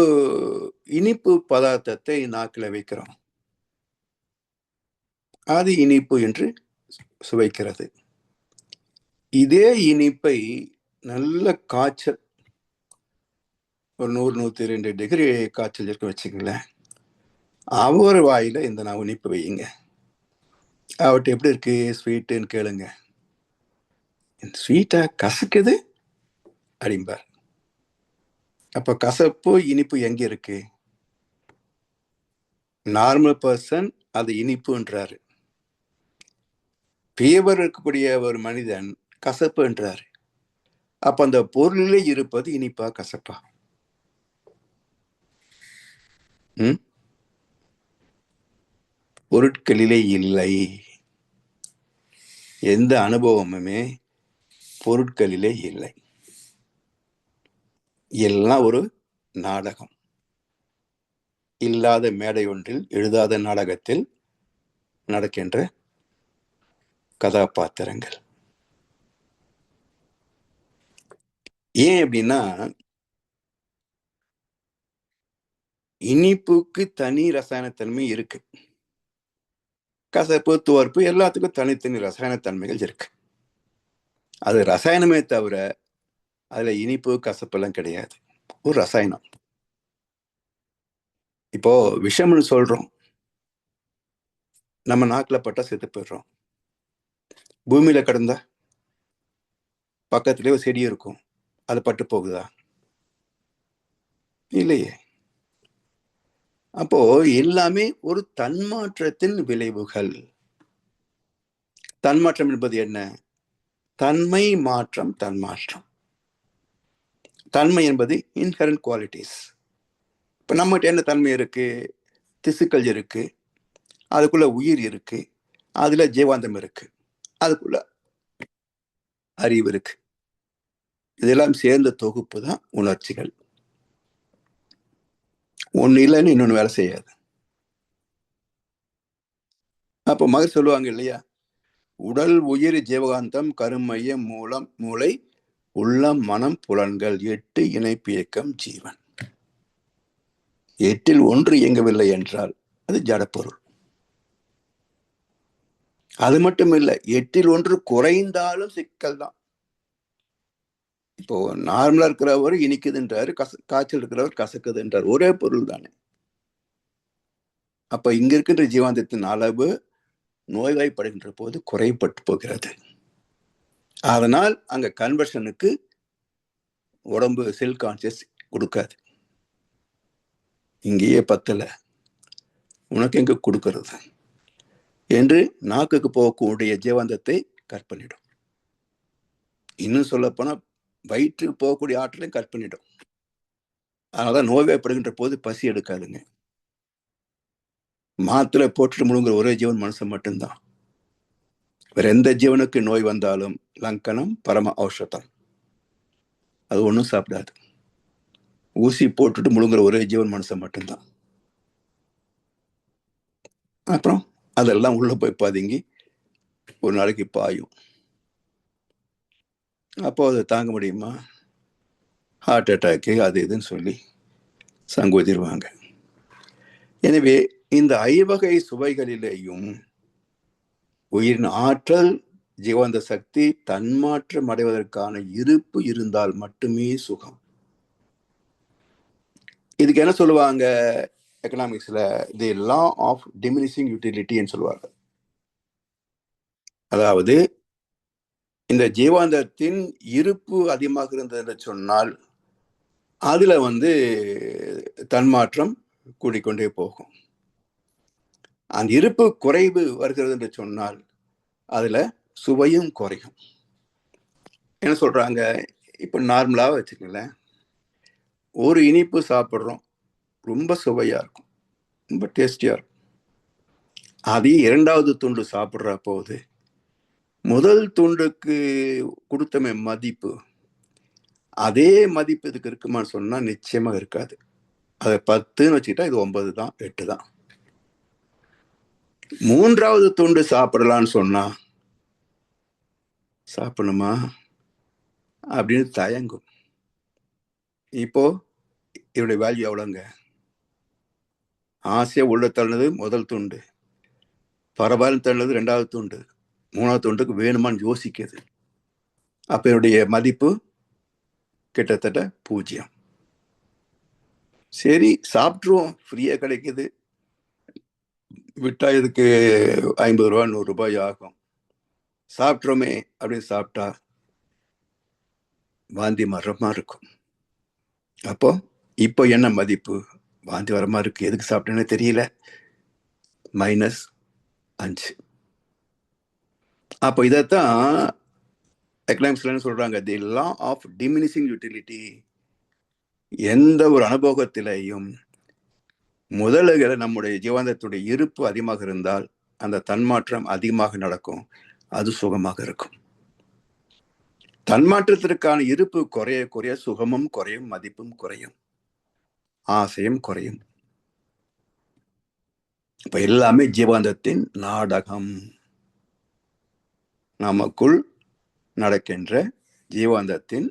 இனிப்பு பதார்த்தத்தை நாக்கில் வைக்கிறோம், அது இனிப்பு என்று சுவைக்கிறது. இதே இனிப்பை நல்ல காய்ச்சல், ஒரு 100-102 டிகிரி காய்ச்சல் இருக்க வச்சுங்களேன், அவர் வாயில இந்த நான் இனிப்பு வையுங்க, அவர்கிட்ட எப்படி இருக்கு ஸ்வீட்டுன்னு கேளுங்க, ஸ்வீட்டா கசக்குது அப்படிம்பார். அப்ப கசப்பு இனிப்பு எங்க இருக்கு? நார்மல் பர்சன் அது இனிப்புன்றாரு, ஃபீவர் இருக்கக்கூடிய ஒரு மனிதன் கசப்பு என்றாரு. அப்ப அந்த பொருளிலே இருப்பது இனிப்பா கசப்பா? பொருட்களிலே இல்லை. எந்த அனுபவமுமே பொருட்களிலே இல்லை. எல்லாம் ஒரு நாடகம். இல்லாத மேடை ஒன்றில் எழுதாத நாடகத்தில் நடக்கின்ற கதாபாத்திரங்கள். ஏன் அப்படின்னா, இனிப்புக்கு தனி ரசாயனத்தன்மை இருக்கு, கசப்பு துவர்ப்பு எல்லாத்துக்கும் தனித்தனி ரசாயனத்தன்மைகள் இருக்கு. அது ரசாயனமே தவிர அதுல இனிப்பு கசப்பு எல்லாம் கிடையாது, ஒரு ரசாயனம். இப்போ விஷம்னு சொல்றோம், நம்ம நாக்குல பட்டா செத்து போயிடுறோம். பூமியில கிடந்தா பக்கத்திலே ஒரு செடி இருக்கும், அது பட்டு போகுதா? இல்லையே. அப்போ எல்லாமே ஒரு தன்மாற்றத்தின் விளைவுகள். தன்மாற்றம் என்பது என்ன? தன்மை மாற்றம், தன்மாற்றம். தன்மை என்பது இன்ஹரண்ட் குவாலிட்டிஸ். இப்ப நம்மகிட்ட என்ன தன்மை இருக்கு? திசுக்கள் இருக்கு, அதுக்குள்ள உயிர் இருக்கு, அதுல ஜீவாந்தம் இருக்கு, அதுக்குள்ள அறிவு இருக்கு. இதெல்லாம் சேர்ந்த தொகுப்பு தான் உணர்ச்சிகள். ஒண்ணு இல்லைன்னு இன்னொன்னு வேலை செய்யாது. அப்போ மகர் சொல்லுவாங்க இல்லையா, உடல் உயிர் ஜீவகாந்தம் கருமையம் மூலம் மூளை உள்ளம் மனம் புலன்கள் 8 இணைப்பு இயக்கம் ஜீவன். 8இல் 1 இயங்கவில்லை என்றால் அது ஜடப்பொருள். அது மட்டும் இல்லை, 8இல் 1 குறைந்தாலும் சிக்கல் தான். இப்போ நார்மலா இருக்கிறவர் இனிக்குதுன்றாரு, காய்ச்சல் இருக்கிறவர் கசக்குதுன்றார், ஒரே பொருள் தானே. அப்ப இங்க இருக்கின்ற ஜீவாந்தத்தின் அளவு நோய்வாய்ப்படுகின்ற போது குறைப்பட்டு போகிறது. அதனால் அங்க கன்வர்ஷனுக்கு உடம்பு செல் கான்சியஸ் கொடுக்காது. இங்கேயே பத்தல, உனக்கு எங்க கொடுக்கறது என்று நாக்குக்கு போகக்கூடிய ஜீவாந்தத்தை கற்பனிடும். இன்னும் சொல்ல போனா வயிற்றுக்கு போகக்கூடிய ஆற்றலையும் கற்பனிடும். அதனாலதான் நோய்வாய்ப்படுகின்ற போது பசி எடுக்காதுங்க. மாத்திரை போட்டுட்டு முழுங்குற ஒரே ஜீவன் மனுஷன் மட்டும்தான். வேற எந்த ஜீவனுக்கு நோய் வந்தாலும் லங்கனம் பரம ஔஷதம், அது ஒன்றும் சாப்பிடாது. ஊசி போட்டுட்டு முழுங்குற ஒரே ஜீவன் மனுஷன் மட்டும்தான். அப்புறம் அதெல்லாம் உள்ள போய் பதுங்கி ஒரு நாளைக்கு பாயும். அப்போ அதை தாங்க முடியுமா? ஹார்ட் அட்டாக்கு அது இதுன்னு சொல்லி சங்கோதிருவாங்க. எனவே இந்த ஐவகை சுவைகளிலேயும் உயிரின் ஆற்றல், ஜீவாந்த சக்தி தன்மாற்றம் அடைவதற்கான இருப்பு இருந்தால் மட்டுமே சுகம். இதுக்கு என்ன சொல்லுவாங்க? எக்கனாமிக்ஸ்ல தி லா ஆஃப் டிமினிஷிங் யூட்டிலிட்டின்னு சொல்லுவாங்க. அதாவது இந்த ஜீவாந்தத்தின் இருப்பு அதிகமாக இருந்தது என்று சொன்னால் அதுல தன்மாற்றம் கூடிக்கொண்டே போகும். அந்த இருப்பு குறைவு வருகிறது என்று சொன்னால் அதுல சுவையும் குறையும். என்ன சொல்றாங்க, இப்ப நார்மலா வச்சுக்கங்களேன், ஒரு இனிப்பு சாப்பிட்றோம், ரொம்ப சுவையா இருக்கும், ரொம்ப டேஸ்டியா இருக்கும். அதே இரண்டாவது துண்டு சாப்பிட்ற போது முதல் துண்டுக்கு கொடுத்தமே மதிப்பு அதே மதிப்பு இதுக்கு இருக்குமான்னு சொன்னா நிச்சயமா இருக்காது. அதை 10ன்னு வச்சுக்கிட்டா இது 9 தான், 8 தான். மூன்றாவது துண்டு சாப்பிடலான்னு சொன்னா சாப்பிடணுமா அப்படின்னு தயங்கும். இப்போ இதோடைய வேல்யூ எவ்வளோங்க? ஆசையா உள்ள தள்ளினது முதல் துண்டு, பரவாயில்ல தள்ளினது ரெண்டாவது துண்டு, மூணாவது துண்டுக்கு வேணுமான்னு யோசிக்குது. அப்ப என்னுடைய மதிப்பு கிட்டத்தட்ட 0. சரி சாப்பிட்ருவோம், ஃப்ரீயா கிடைக்குது, விட்டா இதுக்கு 50 ரூபா 100 ரூபாய் ஆகும், சாப்பிட்றோமே அப்படின்னு சாப்பிட்டா வாந்தி மரமா இருக்கும். அப்போ இப்போ என்ன மதிப்பு? வாந்தி வரமா இருக்கு, எதுக்கு சாப்பிட்டேன்னு தெரியல, -5. அப்போ இதைத்தான் எக்கனாமிக்ஸ்ல சொல்றாங்க, தி லா ஆஃப் டிமினிஷிங் யூட்டிலிட்டி. எந்த ஒரு அனுபவத்திலையும் முதல்ல நம்முடைய ஜீவாந்தத்துடைய இருப்பு அதிகமாக இருந்தால் அந்த தன்மாற்றம் அதிகமாக நடக்கும், அது சுகமாக இருக்கும். தன்மாற்றத்திற்கான இருப்பு குறைய குறைய சுகமும் குறையும், மதிப்பும் குறையும், ஆசையும் குறையும். இப்ப எல்லாமே ஜீவாந்தத்தின் நாடகம், நமக்குள் நடக்கின்ற ஜீவாந்தத்தின்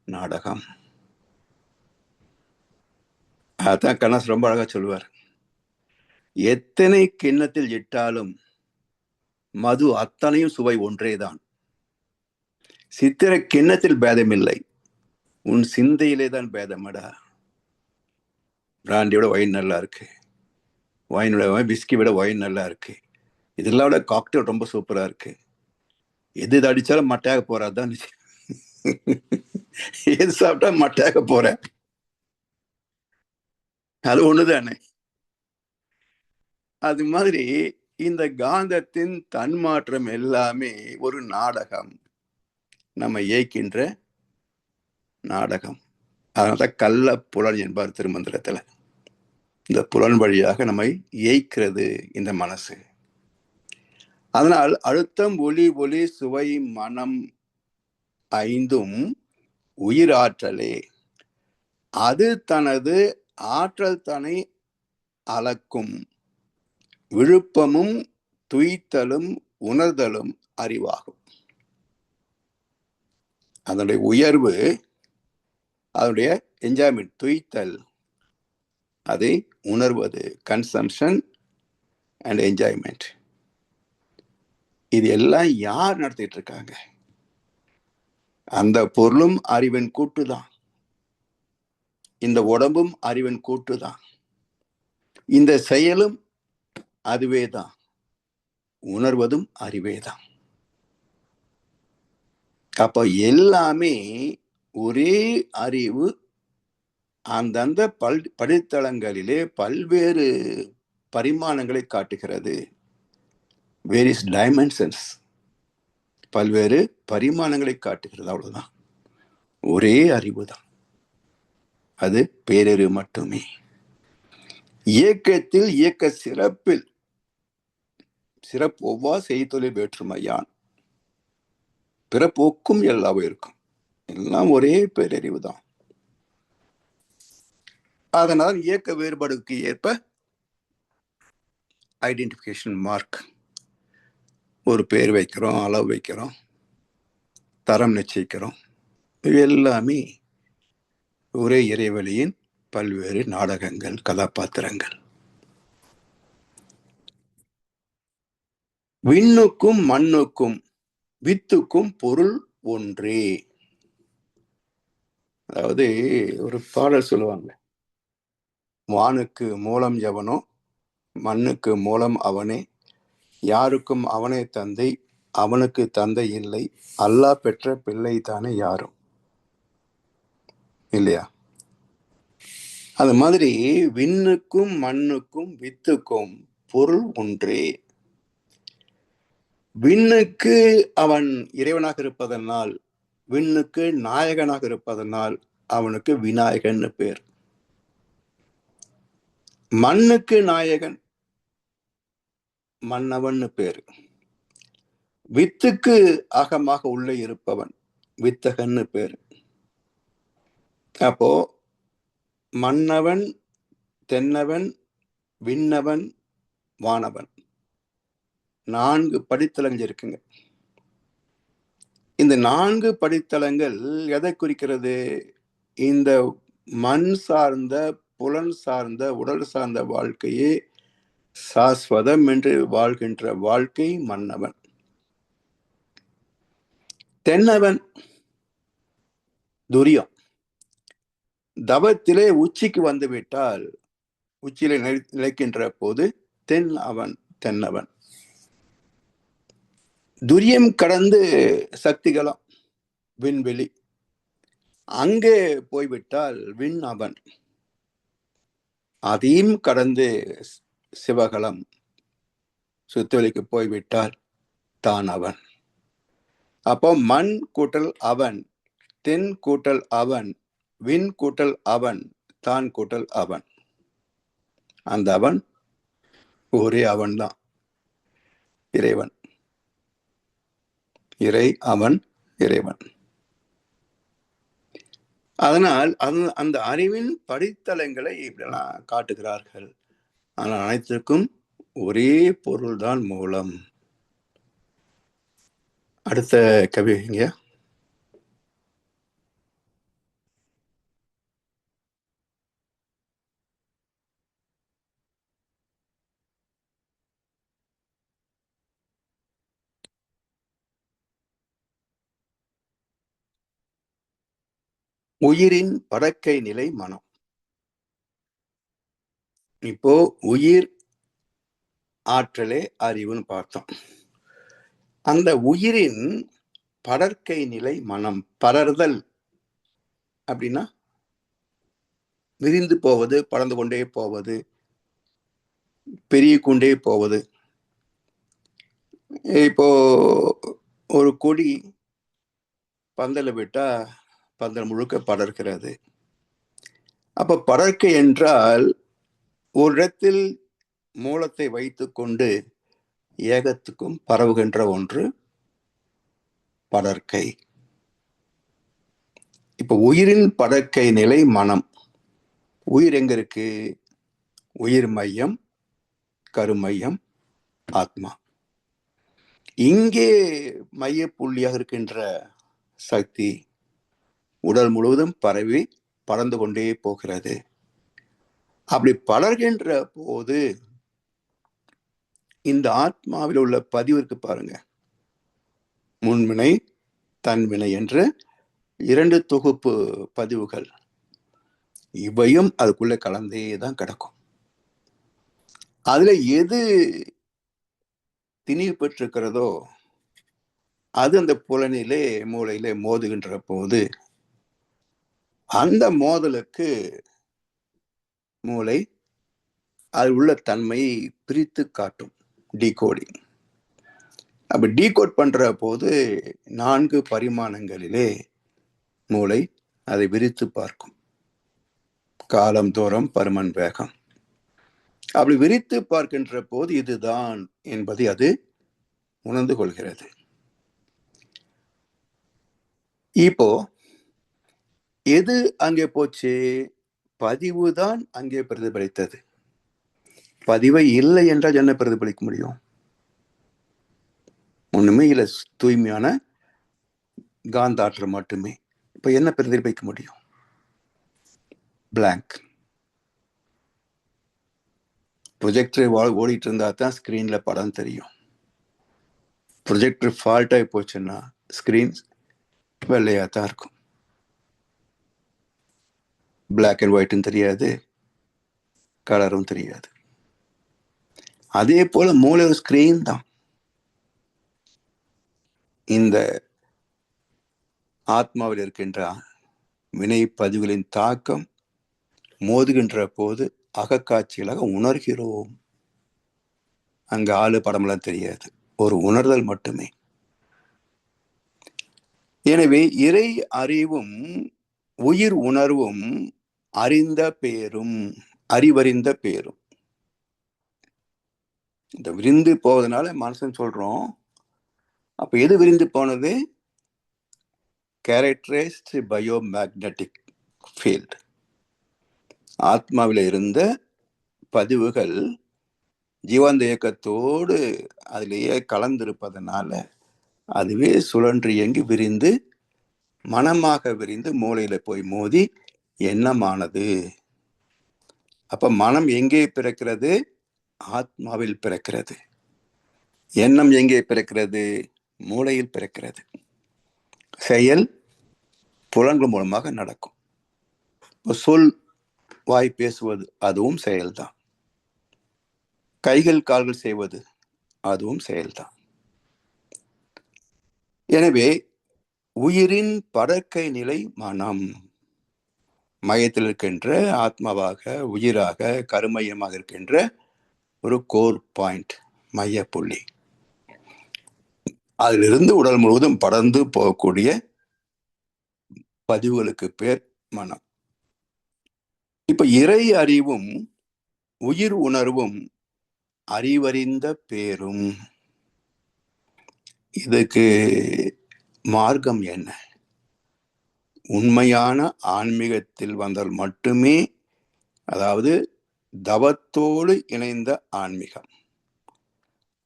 நாடகம். அதான் கண்ணாஸ் ரொம்ப அழகா சொல்லுவார், எத்தனை கிண்ணத்தில் இட்டாலும் மது அத்தனையும் சுவை ஒன்றேதான், சித்திர கிண்ணத்தில் பேதமில்லை, உன் சிந்தையிலே தான் பேதமடா. பிராண்டியோட ஒயின் நல்லா இருக்கு, ஒயினோட விஸ்கி விட ஒயின் நல்லா இருக்கு, இதெல்லாம் விட காக்டெயில் ரொம்ப சூப்பரா இருக்கு, எது அடிச்சாலும் மட்டையாக போறாதான், எது சாப்பிட்டா மட்டையாக போற, அது ஒண்ணுதானே. அது மாதிரி இந்த காந்தத்தின் தன்மாற்றம் எல்லாமே ஒரு நாடகம், நம்ம ஏய்க்கின்ற நாடகம். அதனால கள்ள புலன் என்பார் திருமந்திரத்துல. இந்த புலன் வழியாக நம்மை ஏய்க்கிறது இந்த மனசு. அதனால் அழுத்தம், ஒளி, ஒளி, சுவை, மனம் 5ம் உயிர் ஆற்றலே. அது தனது ஆற்றல் தன்னை அளக்கும். விழுப்பமும் துய்த்தலும் உணர்தலும் அறிவாகும். அதனுடைய உயர்வு, அதனுடைய என்ஜாய்மெண்ட், துய்த்தல், அதை உணர்வது, கன்சம்ஷன் அண்ட் என்ஜாய்மெண்ட். இது எல்லாம் யார் நடத்திட்டு இருக்காங்க? அந்த பொருளும் அறிவின் கூட்டுதான், இந்த உடம்பும் அறிவின் கூட்டுதான், இந்த செயலும் அதுவேதான், உணர்வதும் அறிவேதான். அப்ப எல்லாமே ஒரே அறிவு அந்தந்த படித்தளங்களிலே பல்வேறு பரிமாணங்களை காட்டுகிறது. வேரியஸ் டைமென்ஷன்ஸ், பல்வேறு பரிமாணங்களை காட்டுகிறது, அவ்வளவுதான். ஒரே அறிவு தான், அது பேரறிவு மட்டுமே. இயக்கத்தில் இயக்க சிறப்பில் சிறப்பு ஒவ்வா செய்தொழில் வேற்றுமையான், பிறப்போக்கும் எல்லாவும் இருக்கும், எல்லாம் ஒரே பேரறிவு தான். அதனால் இயக்க வேறுபாடுக்கு ஏற்ப ஐடென்டிபிகேஷன் மார்க், ஒரு பேர் வைக்கிறோம், அளவு வைக்கிறோம், தரம் நிச்சயிக்கிறோம். எல்லாமே ஒரே இறைவெளியின் பல்வேறு நாடகங்கள், கதாபாத்திரங்கள். விண்ணுக்கும் மண்ணுக்கும் வித்துக்கும் பொருள் ஒன்றே. அதாவது ஒரு பாடல் சொல்லுவாங்க, வானுக்கு மூலம் எவனோ, மண்ணுக்கு மூலம் அவனே, யாருக்கும் அவனே தந்தை, அவனுக்கு தந்தை இல்லை, அல்லாஹ் பெற்ற பிள்ளை தானே யாரும். இல்லையா? அது மாதிரி விண்ணுக்கும் மண்ணுக்கும் வித்துக்கும் பொருள் ஒன்றே. விண்ணுக்கு அவன் இறைவனாக இருப்பதனால், விண்ணுக்கு நாயகனாக இருப்பதனால் அவனுக்கு விநாயகன் பேர். மண்ணுக்கு நாயகன் மன்னவன் பேர். வித்துக்கு அகமாக உள்ளே இருப்பவன் வித்தகன் பேர். அப்போ மன்னவன், தென்னவன், விண்ணவன், வானவன், 4 படித்தளங்கள் இருக்குங்க. இந்த 4 படித்தளங்கள் எதை குறிக்கிறது? இந்த மண் சார்ந்த, புலன் சார்ந்த, உடல் சார்ந்த வாழ்க்கையே சாஸ்வதம் என்று வாழ்கின்ற வாழ்க்கை மன்னவன். தென்னவன் துரியம். தவத்திலே உச்சிக்கு வந்து விட்டால், உச்சியிலே நிலைக்கின்ற போது தென்னவன். துரியம் கடந்து சக்திகளம், விண்வெளி, அங்கே போய்விட்டால் விண் அவன். அதையும் கடந்து சிவகலம், சுத்தவெளிக்கு போய்விட்டால் தான் அவன். அப்போ மண் கூட்டல் அவன், தென் கூட்டல் அவன், விண் கூட்டல் அவன், தான் கூட்டல் அவன். அந்த அவன் ஒரே அவன் தான், இறைவன். அவன் இறைவன். அதனால் அந்த அறிவின் படித்தளங்களை இப்படிலாம் காட்டுகிறார்கள். ஆனால் அனைத்திற்கும் ஒரே பொருள்தான் மூலம். அடுத்த கவிங்க. உயிரின் படக்கை நிலை மனம். இப்போ உயிர், ஆற்றலே, அறிவுன்னு பார்த்தோம். அந்த உயிரின் படற்கை நிலை மனம். படர்தல் அப்படின்னா விரிந்து போவது, படர்ந்து கொண்டே போவது, பெரிய கொண்டே போவது. இப்போ ஒரு கொடி பந்தல விட்டா பந்தல் முழுக்க படர்க்கிறது. அப்ப படர்க்கை என்றால் ஒரு இடத்தில் மூலத்தை வைத்துக் கொண்டு ஏகத்துக்கும் பரவுகின்ற ஒன்று படர்க்கை. இப்ப உயிரின் படர்க்கை நிலை மனம். உயிர் எங்க இருக்கு? உயிர் மையம், கருமையம், ஆத்மா. இங்கே மைய புள்ளியாக இருக்கின்ற சக்தி உடல் முழுவதும் பரவி பறந்து கொண்டே போகிறது. அப்படி படர்கின்ற போது இந்த ஆத்மாவில் உள்ள பதிவு இருக்கு பாருங்க, முன்வினை, தன்வினை என்று 2 தொகுப்பு பதிவுகள். இவையும் அதுக்குள்ள கலந்தே தான் கிடக்கும். அதுல எது திணிவு பெற்றிருக்கிறதோ அது அந்த புலனிலே, மூளையிலே மோதுகின்ற போது அந்த மோதலுக்கு மூளை அது உள்ள தன்மையை பிரித்து காட்டும், டீகோடிங். அப்ப டீகோட் பண்ற போது 4 பரிமாணங்களிலே மூளை அதை விரித்து பார்க்கும். காலம், தூரம், பருமன், வேகம். அப்படி விரித்து பார்க்கின்ற போது இதுதான் என்பதை அது உணர்ந்து கொள்கிறது. இப்போ எது அங்கே போச்சு? பதிவுதான் அங்கே பிரதிபலித்தது. பதிவை இல்லை என்றால் என்ன பிரதிபலிக்க முடியும்? ஒண்ணுமே இல்லை, தூய்மையான காந்தாற்றல் மட்டுமே. இப்ப என்ன பிரதிபலிக்க முடியும்? பிளாங்க். ப்ரொஜெக்டர் ஓடிட்டு இருந்தா தான் ஸ்கிரீன்ல படம் தெரியும். ப்ரொஜெக்டர் ஃபால்ட் ஆகி போச்சுன்னா ஸ்கிரீன் வெள்ளையா தான் இருக்கும், பிளாக் அண்ட் ஒயிட்னு தெரியாது, கலரும் தெரியாது. அதே போல மூளை ஒரு ஸ்கிரீன் தான். இந்த ஆத்மாவில் இருக்கின்ற வினை பதிவுகளின் தாக்கம் மோதுகின்ற போது அகக்காட்சிகளாக உணர்கிறோம். அங்க ஆளு படமெல்லாம் தெரியாது, ஒரு உணர்தல் மட்டுமே. எனவே இறை அறிவும் உயிர் உணர்வும் அறிந்த பேரும் அறிவறிந்த பேரும். இந்த விரிந்து போவதனால மனசுன்னு சொல்றோம். அப்ப எது விரிந்து போனது? Characterised biomagnetic field. ஆத்மாவில் இருந்த பதிவுகள் ஜீவாந்த இயக்கத்தோடு அதிலேயே கலந்திருப்பதனால அதுவே சுழன்று இயங்கி விரிந்து மனமாக விரிந்து மூளையில போய் மோதி எண்ணமானது. அப்ப மனம் எங்கே பிறக்கிறது? ஆத்மாவில் பிறக்கிறது. எண்ணம் எங்கே பிறக்கிறது? மூளையில் பிறக்கிறது. செயல் புலன்கள் மூலமாக நடக்கும். சொல், வாய் பேசுவது அதுவும் செயல்தான். கைகள் கால்கள் செய்வது அதுவும் செயல்தான். எனவே உயிரின் படற்கை நிலை மனம். மையத்தில் இருக்கின்ற ஆத்மாவாக, உயிராக, கருமையமாக இருக்கின்ற ஒரு கோர் பாயிண்ட், மைய புள்ளி. அதிலிருந்து உடல் முழுவதும் படர்ந்து போகக்கூடிய பதிவுகளுக்கு பேர் மனம். இப்ப இறை அறிவும் உயிர் உணர்வும் அறிவறிந்த பேரும். இதுக்கு மார்க்கம் என்ன? உண்மையான ஆன்மீகத்தில் வந்தால் மட்டுமே, அதாவது தவத்தோடு இணைந்த ஆன்மீகம்,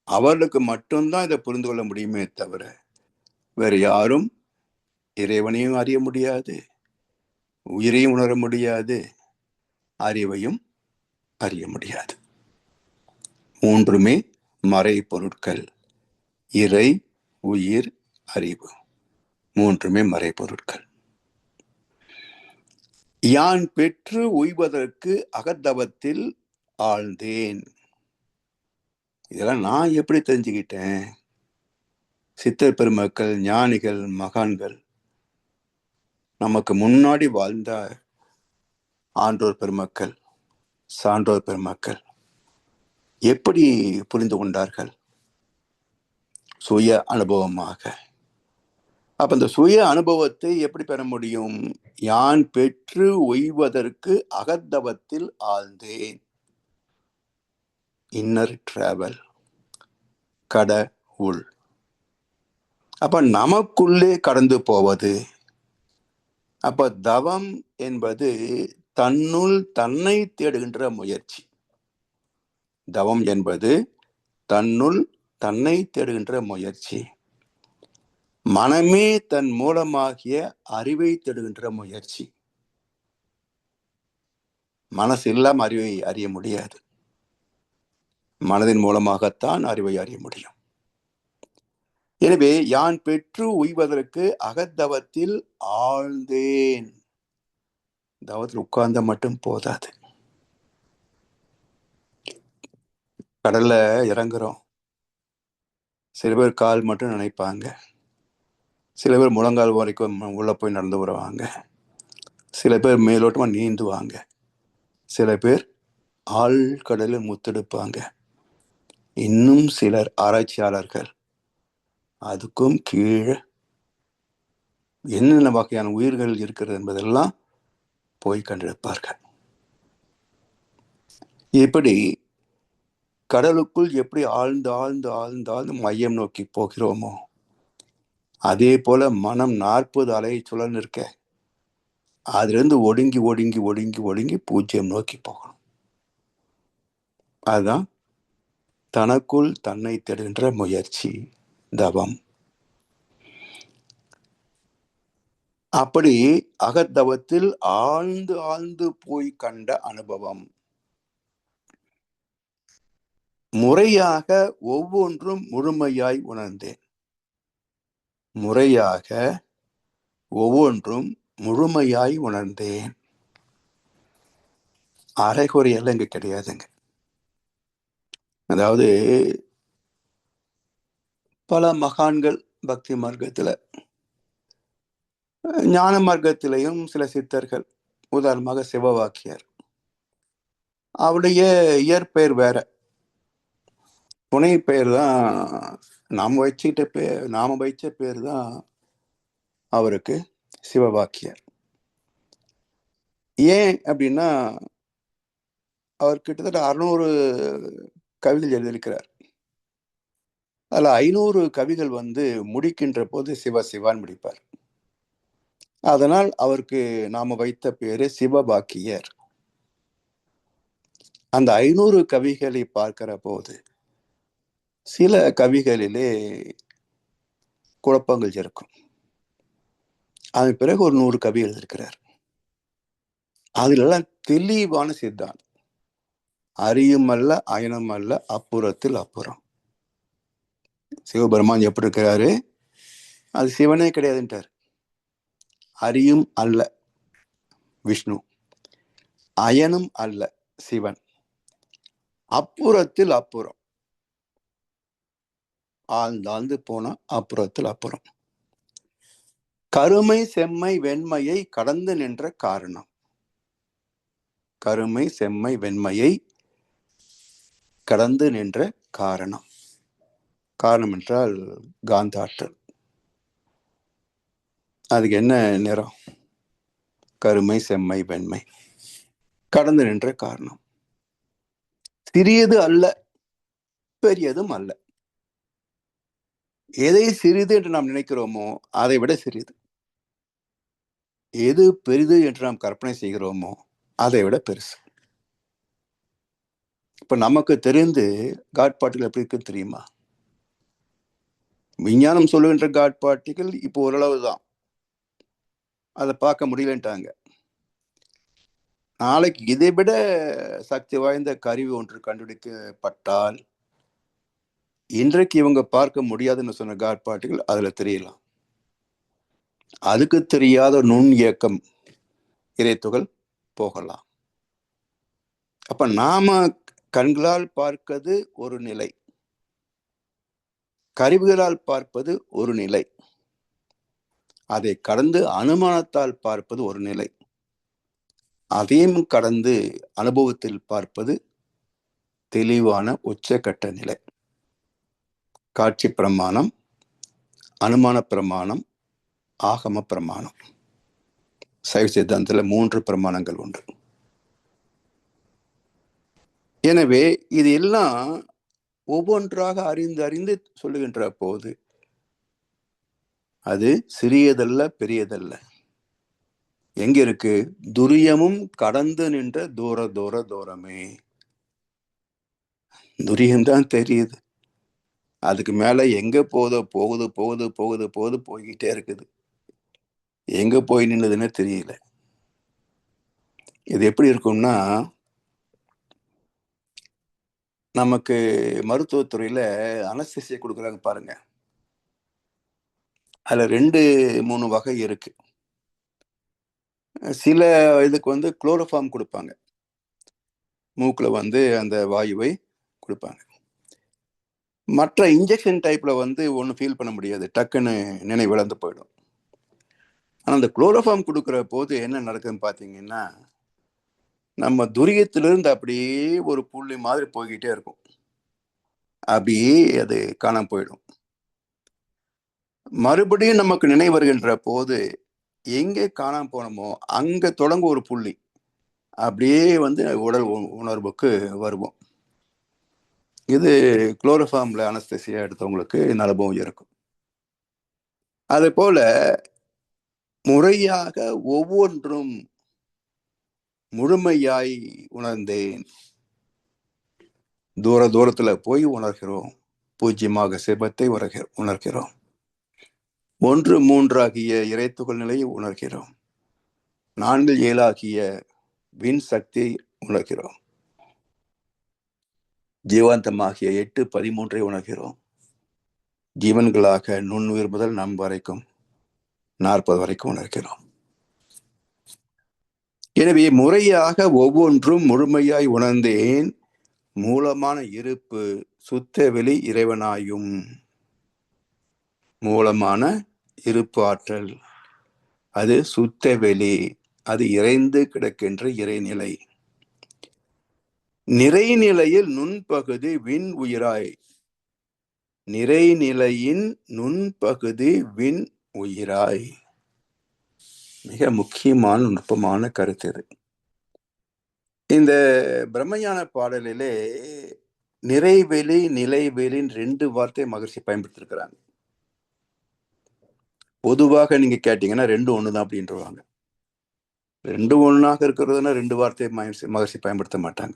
அவர்களுக்கு மட்டும்தான் இதை புரிந்து கொள்ள முடியுமே தவிர வேறு யாரும் இறைவனையும் அறிய முடியாது, உயிரையும் உணர முடியாது, அறிவையும் அறிய முடியாது. மூன்றுமே மறை பொருட்கள். இறை, உயிர், அறிவு மூன்றுமே மறை பொருட்கள். யான் பெற்று உய்வதற்கு அகத்தவத்தில் ஆழ்ந்தேன். இதெல்லாம் நான் எப்படி தெரிஞ்சுக்கிட்டேன்? சித்தர் பெருமக்கள், ஞானிகள், மகான்கள், நமக்கு முன்னாடி வாழ்ந்த ஆன்றோர் பெருமக்கள், சான்றோர் பெருமக்கள் எப்படி புரிந்து கொண்டார்கள்? சுய அனுபவமாக. அப்ப இந்த சுய அனுபவத்தை எப்படி பெற முடியும்? யான் பெற்று உய்வதற்கு அகத்தவத்தில் ஆழ்ந்தேன். இன்னர் டிராவல், கட உள். அப்ப நமக்குள்ளே கடந்து போவது. அப்ப தவம் என்பது தன்னுள் தன்னை தேடுகின்ற முயற்சி. தவம் என்பது தன்னுள் தன்னை தேடுகின்ற முயற்சி. மனமே தன் மூலமாகிய அறிவை தேடுகின்ற முயற்சி. மனசு இல்லாம அறிவை அறிய முடியாது. மனதின் மூலமாகத்தான் அறிவை அறிய முடியும். எனவே யான் பெற்று உய்வதற்கு அகத்தவத்தில் ஆழ்ந்தேன். தவத்தில் உட்கார்ந்த மட்டும் போதாது. கடல்ல இறங்குறோம், சில பேர் கால் மட்டும் நினைப்பாங்க, சில பேர் முழங்கால் வரைக்கும் உள்ள போய் நடந்து வருவாங்க, சில பேர் மேலோட்டமா நீந்துவாங்க, சில பேர் ஆழ்கடலில் முத்தெடுப்பாங்க, இன்னும் சிலர் ஆராய்ச்சியாளர்கள் அதுக்கும் கீழே என்னென்ன வகையான உயிர்கள் இருக்கிறது என்பதெல்லாம் போய் கண்டெடுப்பார்கள். இப்படி கடலுக்குள் எப்படி ஆழ்ந்து ஆழ்ந்து ஆழ்ந்து ஆழ்ந்து மையம் நோக்கி போகிறோமோ, அதே போல மனம் 40 அலை சுழல் நிற்க அதிலிருந்து ஒடுங்கி ஒடுங்கி ஒடுங்கி ஒடுங்கி பூஜ்ஜியம் நோக்கி போகணும். அதுதான் தனக்குள் தன்னை தேடுகின்ற முயற்சி, தவம். அப்படி அகத்தவத்தில் ஆழ்ந்து ஆழ்ந்து போய் கண்ட அனுபவம். முறையாக ஒவ்வொன்றும் முழுமையாய் உணர்ந்தேன். முறையாக ஒவ்வொன்றும் முழுமையாய் உணர்ந்தேன். அரைகுறையெல்லாம் இங்க கிடையாதுங்க. அதாவது பல மகான்கள் பக்தி மார்க்கத்துல, ஞான மார்க்கத்திலையும் சில சித்தர்கள், உதாரணமாக சிவவாக்கியர், அவருடைய இயற்பெயர் வேற, புனை பெயர் தான் நாம வச்ச பேர் தான் அவருக்கு சிவவாக்கியர். ஏன் அப்படின்னா, அவர் கிட்டத்தட்ட 600 கவிதைகள் எழுதியிருக்கிறார். அதுல 500 கவிகள் முடிக்கின்ற போது சிவ சிவான்னு முடிப்பார். அதனால் அவருக்கு நாம வைத்த பேரு சிவபாக்கியர். அந்த 500 கவிகளை பார்க்கிற போது சில கவிகளிலே குழப்பங்கள் இருக்கும். அதன் பிறகு ஒரு 100 கவி எழுதியிருக்கிறார். அதுலெல்லாம் தெளிவான சித்தாந்தம். அரியும் அல்ல, அயனும் அல்ல, அப்புறத்தில் அப்புறம். சிவபெருமான் எப்படி இருக்கிறாரு? அது சிவனே கிடையாதுன்றார். அரியும் அல்ல விஷ்ணு, அயனும் அல்ல சிவன், அப்புறத்தில் அப்புறம். ஆழ்ந்தாழ்ந்து போனா அப்புறத்தில் அப்புறம். கருமை செம்மை வெண்மையை கடந்து நின்ற காரணம். கருமை செம்மை வெண்மையை கடந்து நின்ற காரணம். காரணம் என்றால் காந்தாற்றல். அதுக்கு என்ன நிறம்? கருமை செம்மை வெண்மை. கடந்து நின்ற காரணம். சிறியது அல்ல, பெரியதும் அல்ல. எதை சிறிது என்று நாம் நினைக்கிறோமோ அதை விட சிறிது. எது பெரிது என்று நாம் கற்பனை செய்கிறோமோ அதை விட பெருசு. இப்ப நமக்கு தெரிந்து காட் பார்ட்டிகள் எப்படி இருக்குன்னு தெரியுமா? விஞ்ஞானம் சொல்லுகின்ற காட் பார்ட்டிகள் இப்போ ஓரளவு தான், அதை பார்க்க முடியலன்ட்டாங்க. நாளைக்கு இதை விட சக்தி வாய்ந்த கருவி ஒன்று கண்டுபிடிக்கப்பட்டால், இன்றைக்கு இவங்க பார்க்க முடியாதுன்னு சொன்ன காட் பார்ட்டிகள் அதுல தெரியலாம். அதுக்கு தெரியாத நுண் இயக்கம் இறைத்துகள் போகலாம். அப்ப நாம கண்களால் பார்ப்பது ஒரு நிலை, கருவிகளால் பார்ப்பது ஒரு நிலை, அதை கடந்து அனுமானத்தால் பார்ப்பது ஒரு நிலை, அதையும் கடந்து அனுபவத்தில் பார்ப்பது தெளிவான உச்சக்கட்ட நிலை. காட்சி பிரமாணம், அனுமான பிரமாணம், ஆகம பிரமாணம். சைவ சித்தாந்தத்தில் 3 பிரமாணங்கள் உண்டு. எனவே இது எல்லாம் ஒவ்வொன்றாக அறிந்து அறிந்து சொல்லுகின்ற போது அது சிறியதல்ல, பெரியதல்ல. எங்க இருக்கு? துரியமும் கடந்து நின்ற தூர தூர தூரமே. துரியம்தான் தெரியுது. அதுக்கு மேல எங்க போகுது போகுது போகுது போகுது போகுது போய்கிட்டே இருக்குது. எங்க போய் நின்னதுன்னு தெரியல. இது எப்படி இருக்கும்னா, நமக்கு மருத்துவத்துறையில அனஸ்தீசியா கொடுக்குறாங்க பாருங்க. அதுல 2-3 வகை இருக்கு. சில இதுக்கு குளோரோஃபார்ம் கொடுப்பாங்க. மூக்குல அந்த வாயுவை கொடுப்பாங்க. மற்ற இன்ஜெக்ஷன் டைப்ல ஒன்றும் ஃபீல் பண்ண முடியாது, டக்குன்னு நினைவிழந்து போயிடும். ஆனா அந்த குளோரோஃபார்ம் கொடுக்குற போது என்ன நடக்குதுன்னு பார்த்தீங்கன்னா, நம்ம துரியத்திலிருந்து அப்படியே ஒரு புள்ளி மாதிரி போய்கிட்டே இருக்கும். அப்படியே அது காணாம போயிடும். மறுபடியும் நமக்கு நினைவு வருகின்ற போது எங்கே காணாம போனோமோ அங்க தொடங்க ஒரு புள்ளி அப்படியே உடல் உணர்வுக்கு வருவோம். இது குளோரோஃபார்ம்ல அனஸ்தீசியா எடுத்தவங்களுக்கு இந்த அனுபவம் இருக்கும். அதே போல முறையாக ஒவ்வொன்றும் முழுமையாய் உணர்ந்தேன். தூரத்துல போய் உணர்கிறோம். பூஜ்யமாக சிவத்தை உணர்கிறோம். 1, 3 ஆகிய இறைத்துகள் நிலையை உணர்கிறோம். 4, 7 ஆகிய விண் சக்தியை உணர்கிறோம். ஜீவாந்தமாகிய 8, 13 உணர்கிறோம். ஜீவன்களாக நுண்ணுயிர் முதல் நம் வரைக்கும் 40 வரைக்கும் உணர்கிறோம். எனவே முறையாக ஒவ்வொன்றும் முழுமையாய் உணர்ந்தேன். மூலமான இருப்பு சுத்த வெளி இறைவனாயும். மூலமான இருப்பு ஆற்றல் அது சுத்த வெளி, அது இறைந்து கிடக்கின்ற இறைநிலை. நிறைநிலையில் நுண்பகுதி விண் உயிராய். நிறைநிலையின் நுண்பகுதி விண் உயிராய். மிக முக்கியமான நுட்பமான கருத்து இது. இந்த பிரம்மஞான பாடலிலே நிறைவெளி நிலைவெளின்னு 2 வார்த்தை மகர்ஷி பயன்படுத்திருக்கிறாங்க. பொதுவாக நீங்க கேட்டீங்கன்னா 2 ஒண்ணுதான் அப்படின்றவாங்க. 2 ஒண்ணாக இருக்கிறதுனா 2 வார்த்தை மகர்ஷி பயன்படுத்த மாட்டாங்க.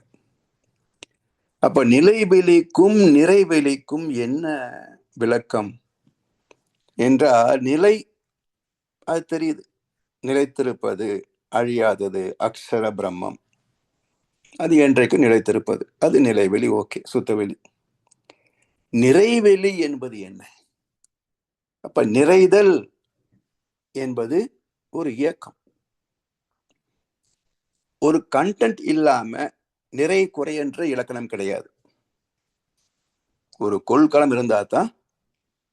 அப்ப நிலைவெளிக்கும் நிறைவெளிக்கும் என்ன விளக்கம் என்றால், நிலை அது தெரியுது, நிலைத்திருப்பது, அழியாதது, அக்ஷர பிரம்மம், அது என்றைக்கு நிலைத்திருப்பது, அது நிலைவெளி. ஓகே, சுத்தவெளி. நிறைவெளி என்பது என்ன? அப்ப நிறைதல் என்பது ஒரு இயக்கம். ஒரு கண்டென்ட் இல்லாம நிறை குறை என்ற இலக்கணம் கிடையாது. ஒரு கொள்கலம் இருந்தா தான்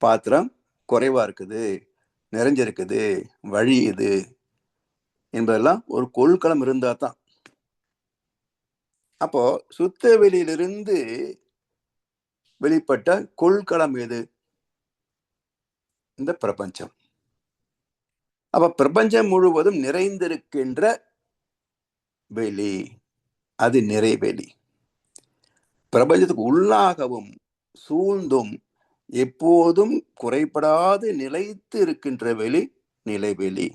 பாத்திரம் குறைவா இருக்குது, நிறைஞ்சிருக்குது, வழியுது என்பதெல்லாம் ஒரு கொள்கலம் இருந்தா தான். அப்போ சுத்த வெளியிலிருந்து வெளிப்பட்ட கொள்கலம் எது? இந்த பிரபஞ்சம். அப்ப பிரபஞ்சம் முழுவதும் நிறைந்திருக்கின்ற வெளி, அது நிறைவெளி. பிரபஞ்சத்துக்கு உள்ளாகவும் சூழ்ந்தும் எப்போதும் குறைபடாது நிலைத்து இருக்கின்ற வெளி நிலைவெளி.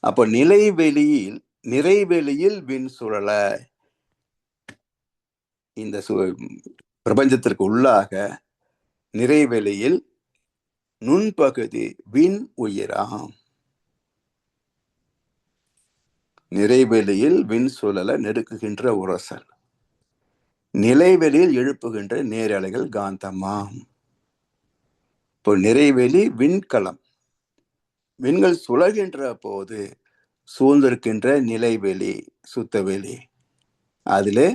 அப்ப நிலைவெளியில் நிறைவெளியில் விண் சுழல, இந்த பிரபஞ்சத்திற்கு உள்ளாக நிறைவெளியில் நுண்பகுதி விண் உயிராம். நிறைவெளியில் விண் சுழல நெருக்குகின்ற உரசல், நிலைவெளியில் எழுப்புகின்ற நேரலைகள் காந்தமாம். இப்போ நிறைவெளி விண்கலம், விண்கள் சுழல்கின்ற போது சூழ்ந்திருக்கின்ற நிலைவெளி சுத்தவெளி, அதிலே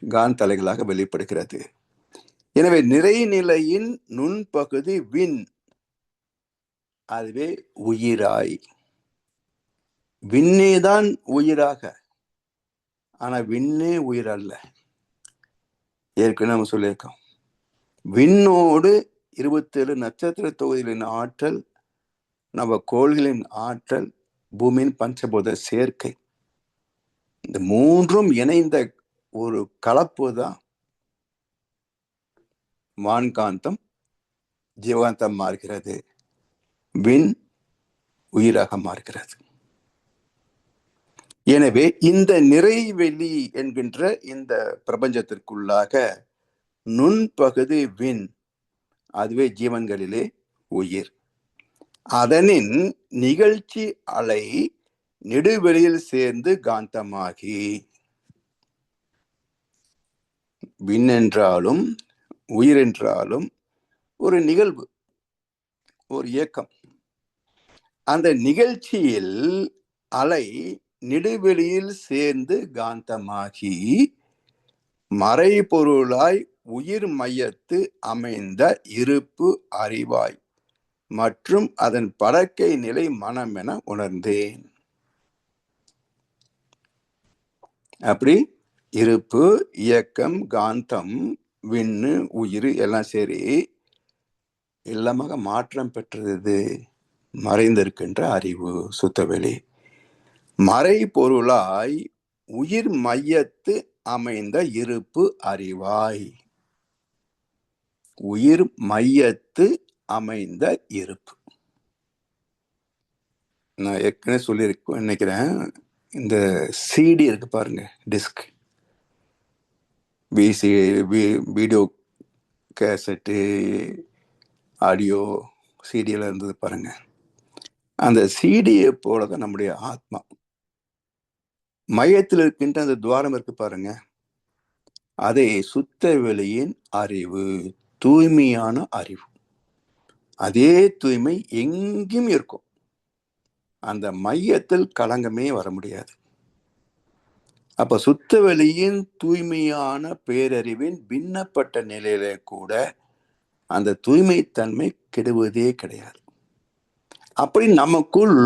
காந்தலைகளாக வெளிப்படுகிறது. எனவே நிறைநிலையின் நுண்பகுதி விண், அதுவே உயிராய். விண்ணேதான் உயிராக, ஆனா விண்ணே உயிர் அல்ல. ஏற்கனவே நம்ம சொல்லியிருக்கோம், விண்ணோடு 27 நட்சத்திர தொகுதிகளின் ஆற்றல், நம்ம கோள்களின் ஆற்றல், பூமியின் பஞ்சபூத சேர்க்கை, இந்த 3ம் இணைந்த ஒரு கலப்பு தான் வான்காந்தம் ஜீவகாந்தம் மாறுகிறது, விண் உயிராக மாறுகிறது. எனவே இந்த நிறைவெளி என்கின்ற இந்த பிரபஞ்சத்திற்குள்ளாக நுண்பகுதி விண், அதுவே ஜீவன்களிலே உயிர். அதனின் நிகழ்ச்சி அலை நெடுவெளியில் சேர்ந்து காந்தமாகி, விண் என்றாலும் உயிர் என்றாலும் ஒரு நிகழ்வு, ஒரு இயக்கம். அந்த நிகழ்ச்சியில் அலை நெடுவெளியில் சேர்ந்து காந்தமாகி மறைபொருளாய் உயிர் மையத்து அமைந்த இருப்பு அறிவாய் மற்றும் அதன் படக்கை நிலை மனம் என உணர்ந்தேன். அப்படி இருப்பு, இயக்கம், காந்தம், விண்ணு, உயிர் எல்லாம் சரி, எல்லாமாக மாற்றம் பெற்றது மறைந்திருக்கின்ற அறிவு சுத்தவெளி. மறைபொருளாய் உயிர் மையத்து அமைந்த இருப்பு அறிவாய். உயிர் மையத்து அமைந்த இருப்பு. நான் ஏற்கனவே சொல்லியிருக்கேன் நினைக்கிறேன், இந்த சிடி இருக்கு பாருங்க, டிஸ்க், வீடியோ கேசட்டு, ஆடியோ சிடியெல்லாம் இருந்தது பாருங்க. அந்த சிடியை போலதான் நம்முடைய ஆத்மா. மையத்தில் இருக்கின்ற அந்த துவாரம் இருக்கு பாருங்க, அதை சுத்த வெளியின் அறிவு, தூய்மையான அறிவு. அதே தூய்மை எங்கேயும் இருக்கும். அந்த மையத்தில் களங்கமே வர முடியாது. அப்ப சுத்த வெளியின் தூய்மையான பேரறிவின் பின்னப்பட்ட நிலையில கூட அந்த தூய்மைத்தன்மை கெடுவதே கிடையாது. அப்படி நமக்குள்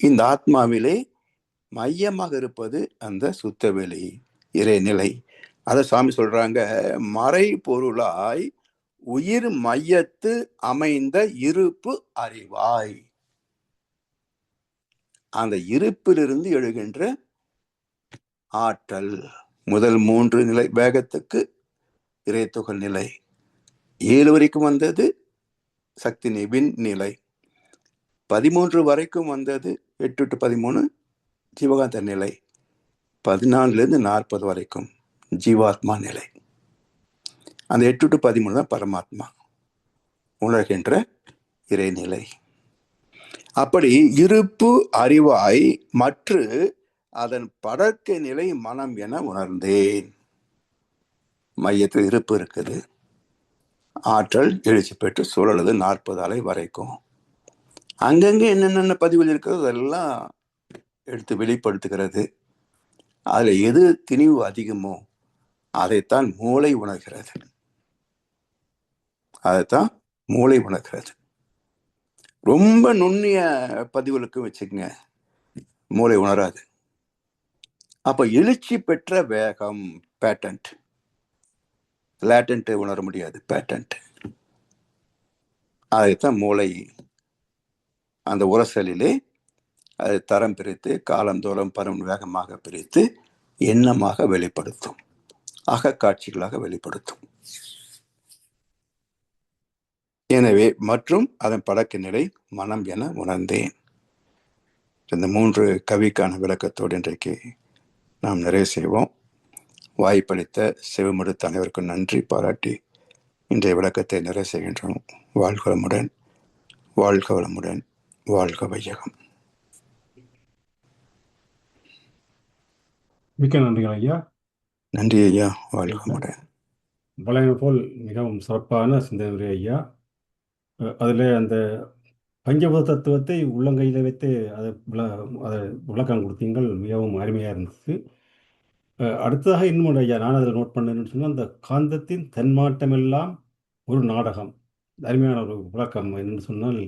இந்த ஆத்மாவிலே மையமாக இருப்பது அந்த சுத்தவெளி இறைநிலை. அத சாமி சொல்றாங்க, மறை பொருளாய் உயிர் மையத்து அமைந்த இருப்பு அறிவாய். அந்த இருப்பிலிருந்து எழுகின்ற ஆற்றல். முதல் 3 நிலை வேகத்துக்கு இறைத்துகள் நிலை, 7 வரைக்கும் வந்தது சக்தி நிவின் நிலை, 13 வரைக்கும் வந்தது 8 to 13 ஜீவகாந்த நிலை, 14 40 வரைக்கும் ஜீவாத்மா நிலை. அந்த 8 to 13 தான் பரமாத்மா உணர்கின்ற இறைநிலை. அப்படி இருப்பு அறிவாய் மற்ற அதன் படர்க்கை நிலை மனம் என உணர்ந்தேன். மையத்தில் இருப்பு இருக்குது, ஆற்றல் எழுச்சி பெற்று சுழலுது 40 அலை வரைக்கும். அங்கங்க என்னென்ன பதிவுகள் இருக்கிறது அதெல்லாம் எடுத்து வெளிப்படுத்துகிறது. அதுல எது திணிவு அதிகமோ அதைத்தான் மூளை உணர்கிறது. அதைத்தான் மூளை உணர்கிறது. ரொம்ப நுண்ணிய பதிவுகளுக்கு வச்சுக்கங்க, மூளை உணராது. அப்ப எழுச்சி பெற்ற வேகம் பேட்டன்ட், லேட்டன்ட் உணர முடியாது, பேட்டன்ட். அதைத்தான் மூளை அந்த உரசலிலே அது தரம் பிரித்து காலந்தோறும் பரும் வேகமாக பிரித்து எண்ணமாக வெளிப்படுத்தும், அகக்காட்சிகளாக வெளிப்படுத்தும். எனவே மற்றும் அதன் பழக்க நிலை மனம் என உணர்ந்தேன். இந்த 3 கவிக்கான விளக்கத்தோடு இன்றைக்கு நாம் நிறைவு செய்வோம். வாய்ப்பளித்த செவிமடுத்த அனைவருக்கும் நன்றி பாராட்டி இன்றைய விளக்கத்தை நிறைவு செய்கின்றோம். வாழ்க வளமுடன், வாழ்க வளமுடன், வாழ்க வையகம். மிக்க நன்றிகள் ஐயா. நன்றி ஐயா, வாழ்க வளமுடன். வளையம் போல் மிகவும் சிறப்பான சிந்தனை ஐயா. அதில் அந்த பஞ்சபூத தத்துவத்தை உள்ளங்கையில் வைத்து அதை விளக்கம் கொடுத்தீங்கள், மிகவும் அருமையாக இருந்துச்சு. அடுத்ததாக இன்னும் ஐயா நான் அதில் நோட் பண்ணேன்னு சொன்னால், அந்த காந்தத்தின் தன்மாட்டம் எல்லாம் ஒரு நாடகம். அருமையான ஒரு விளக்கம். என்னென்னு சொன்னால்,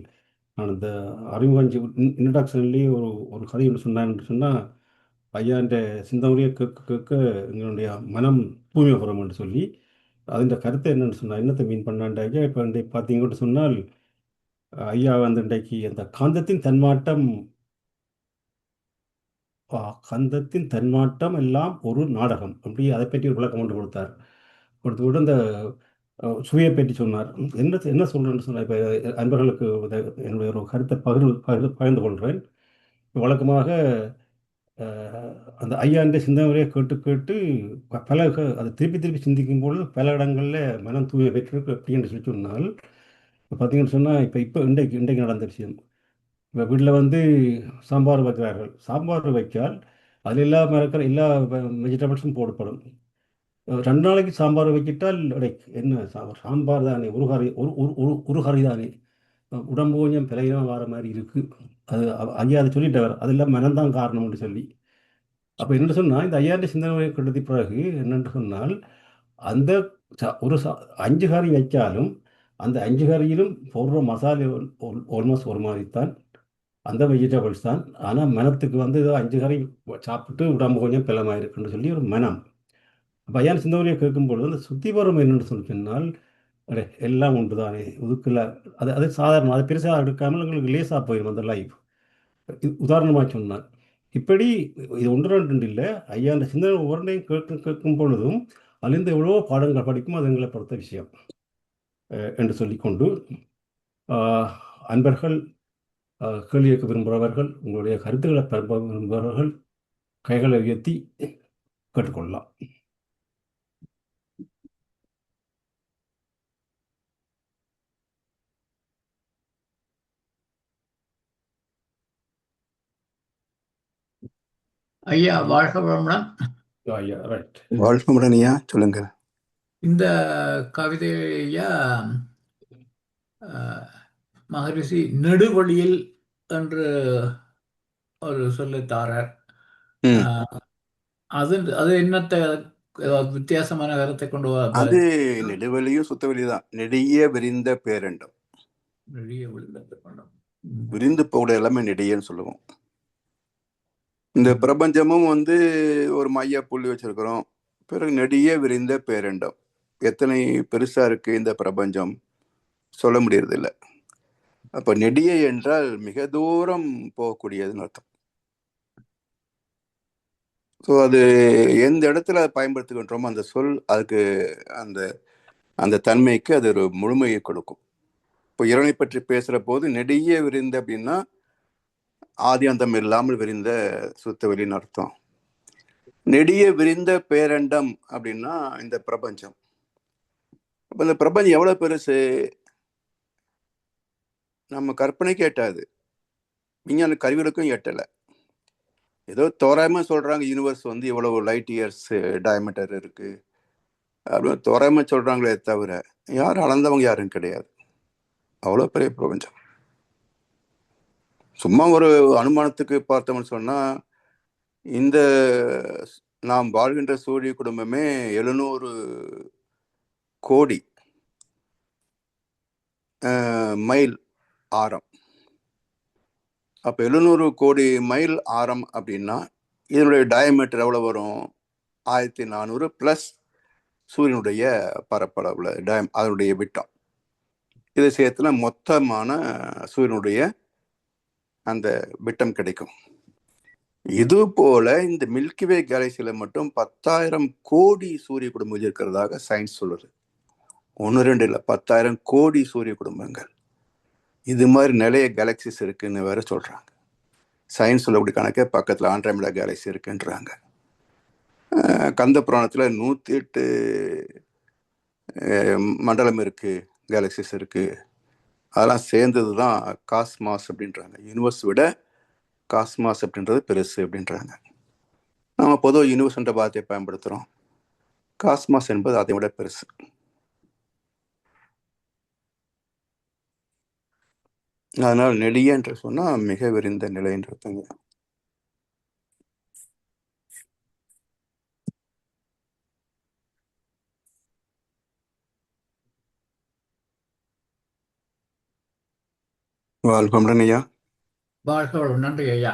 நான் இந்த அறிமுகஞ்சி இன்ட்ரடக்ஷன்லேயே ஒரு கதை ஒன்று சொன்னேன்னு சொன்னால், ஐயாண்ட சிந்தனையை கேட்க கேட்க எங்களுடைய மனம் தூய்மை பெறும் என்று சொல்லி, அதன் கருத்தை என்னென்னு சொன்னால், என்னத்தை மீன் பண்ணாண்ட ஐயா. இப்போ இன்றைக்கு பார்த்தீங்கன்னு சொன்னால், ஐயா வந்து இன்றைக்கு அந்த காந்தத்தின் தன்மாட்டம் எல்லாம் ஒரு நாடகம், அப்படி அதை பற்றி ஒரு விளக்கம் ஒன்று கொடுத்தார். கொடுத்துவிட்டு அந்த சுவையை பற்றி சொன்னார். என்ன சொல்கிறேன்னு சொன்னார். இப்போ அன்பர்களுக்கு என்னுடைய ஒரு கருத்தை பகிர்ந்து கொள்கிறேன். வழக்கமாக அந்த ஐயாண்ட சிந்தனையை கேட்டு கேட்டு அதை திருப்பி சிந்திக்கும் பொழுது பல இடங்களில் மனம் தூய்மை பெற்றிருக்கு அப்படின்னு சொல்லி சொன்னால், இப்போ பார்த்தீங்கன்னு சொன்னால், இப்போ இன்றைக்கு நடந்த விஷயம். இப்போ வீட்டில் வந்து சாம்பார் வைக்கிறார்கள். சாம்பார் வைக்கால் அதில் இருக்கிற எல்லா வெஜிடபிள்ஸும் போடப்படும். 2 நாளைக்கு சாம்பார் வைக்கிட்டால் என்ன சாம்பார் தானே, ஒரு கறி தானே, உடம்பு கொஞ்சம் பிழையாக வர மாதிரி இருக்குது. அது ஐயா அதை சொல்லிட்டவர், அதெல்லாம் மனம்தான் காரணம்னு சொல்லி. அப்போ என்ன சொன்னால், இந்த ஐயாண்ட சிந்தனை கெடுத்த பிறகு என்னென்று சொன்னால், அந்த ஒரு 5 கறி வைச்சாலும் அந்த 5 கறியிலும் போடுற மசாலா ஆல்மோஸ்ட் ஒரு மாதிரி தான், அந்த வெஜிடபிள்ஸ் தான். ஆனால் மனத்துக்கு வந்து 5 கறி சாப்பிட்டு உடம்பு கொஞ்சம் பிளமாக இருக்குன்னு சொல்லி ஒரு மனம். அப்போ ஐயான் சிந்தனையை கேட்கும்பொழுது அந்த சுத்திபரம் என்னென்னு சொன்னால், எல்லாம் உண்டு தானே, ஒதுக்கில் அது சாதாரணம், அதை பெருசாக எடுக்காமல் எங்களுக்கு லேசாக போயிடும் அந்த லைஃப். உதாரணமாக சொன்னார். இப்படி இது 1 2 இல்லை, ஐயா அந்த சிந்தனை ஒவ்வொன்றையும் கேட்கும் பொழுதும் அதிலிருந்து எவ்வளோ பாடங்கள் படிக்கும், அது எங்களை பொறுத்த விஷயம் என்று சொல்லிக்கொண்டு, அன்பர்கள் கேள்வி கேட்க விரும்புகிறவர்கள், உங்களுடைய கருத்துக்களை பரப்ப விரும்புகிறவர்கள் கைகளை உயர்த்தி கேட்டுக்கொள்ளலாம். ஐயா வாழ்க வளமுடன். ஐயா ரைட், வாழ்க வளமுடன் ஐயா, சொல்லுங்க. இந்த கவிதை ஐயா மகரிஷி நெடுவழியில் என்று ஒரு சொல்லித்தாரர். ம். அது அது என்னத்தை ஏதாவது வித்தியாசமான கருத்தை கொண்டு அது நெடுவெளியும் சுத்தவெளி தான். நெடிய விரிந்த பேரண்டம். வெளியே விழுந்தது கொண்டோம். விரிந்து போகிற எல்லாமே நெடியன்னு சொல்லுவோம். இந்த பிரபஞ்சமும் வந்து ஒரு மைய புள்ளி வச்சிருக்கிறோம். பிறகு நெடிய விரிந்த பேரண்டம். எத்தனை பெருசா இருக்கு இந்த பிரபஞ்சம் சொல்ல முடியறது இல்லை. அப்ப நெடிய என்றால் மிக தூரம் போகக்கூடியதுன்னு அர்த்தம். ஸோ அது எந்த இடத்துல பயன்படுத்துகின்றோமோ அந்த சொல் அதுக்கு அந்த அந்த தன்மைக்கு அது ஒரு முழுமையை கொடுக்கும். இப்போ இறைவனை பற்றி பேசுற போது நெடிய விரிந்த அப்படின்னா ஆதி அந்தம் இல்லாமல் விரிந்த சுத்தவெளின்னு அர்த்தம். நெடிய விரிந்த பேரண்டம் அப்படின்னா இந்த பிரபஞ்சம். அப்ப இந்த பிரபஞ்சம் எவ்வளவு பெருசு நம்ம கற்பனைக்கு எட்டாது, விஞ்ஞான கருவிகளுக்கும் எட்டலை. ஏதோ தோராயமா சொல்றாங்க யூனிவர்ஸ் வந்து இவ்வளவு லைட் இயர்ஸ் டயமீட்டர் இருக்கு அப்படின்னு தோராயமா சொல்றாங்களே தவிர யாரும் அளந்தவங்க யாரும் கிடையாது. அவ்வளவு பெரிய பிரபஞ்சம். சும்மா ஒரு அனுமானத்துக்கு பார்த்தோம்னு சொன்னா இந்த நாம் வாழ்கின்ற சூரிய குடும்பமே 700 கோடி மைல் ஆரம். அப்ப 700 கோடி மைல் ஆரம் அப்படின்னா இதனுடைய டயமீட்டர் எவ்வளவு வரும்? 1400 பிளஸ் சூரியனுடைய பரப்பளவுல அதனுடைய விட்டம். இதை சேர்த்துனா மொத்தமான சூரியனுடைய அந்த விட்டம் கிடைக்கும். இது போல இந்த மில்கிவே கேலக்சியில மட்டும் 10,000 கோடி சூரிய குடும்பங்கள் இருக்கிறதாக சயின்ஸ் சொல்லுது. 1-2 இல்லை, 10,000 கோடி சூரிய குடும்பங்கள். இது மாதிரி நிறைய கேலக்சிஸ் இருக்குன்னு வேற சொல்றாங்க. சயின்ஸ் சொல்லக்கூடிய கணக்கே பக்கத்துல ஆண்ட்ரோமேடா கேலக்சி இருக்குன்றாங்க. கந்த புராணத்துல 108 மண்டலம் இருக்கு, கேலக்சிஸ் இருக்கு. அதெல்லாம் சேர்ந்தது தான் காஸ்மாஸ் அப்படின்றாங்க. யூனிவர்ஸ் விட காஸ்மாஸ் அப்படின்றது பெருசு அப்படின்றாங்க. நம்ம பொதுவாக யூனிவர்ஸ் என்ற வார்த்தையை பயன்படுத்துகிறோம். காஸ்மாஸ் என்பது அதை விட பெருசு. அதனால் நெடிய என்று சொன்னா மிக விரிந்த நிலை என்று அர்த்தங்க. வாழ்க்கை ஐயா. வாழ்க வளமுடன். நன்றி ஐயா.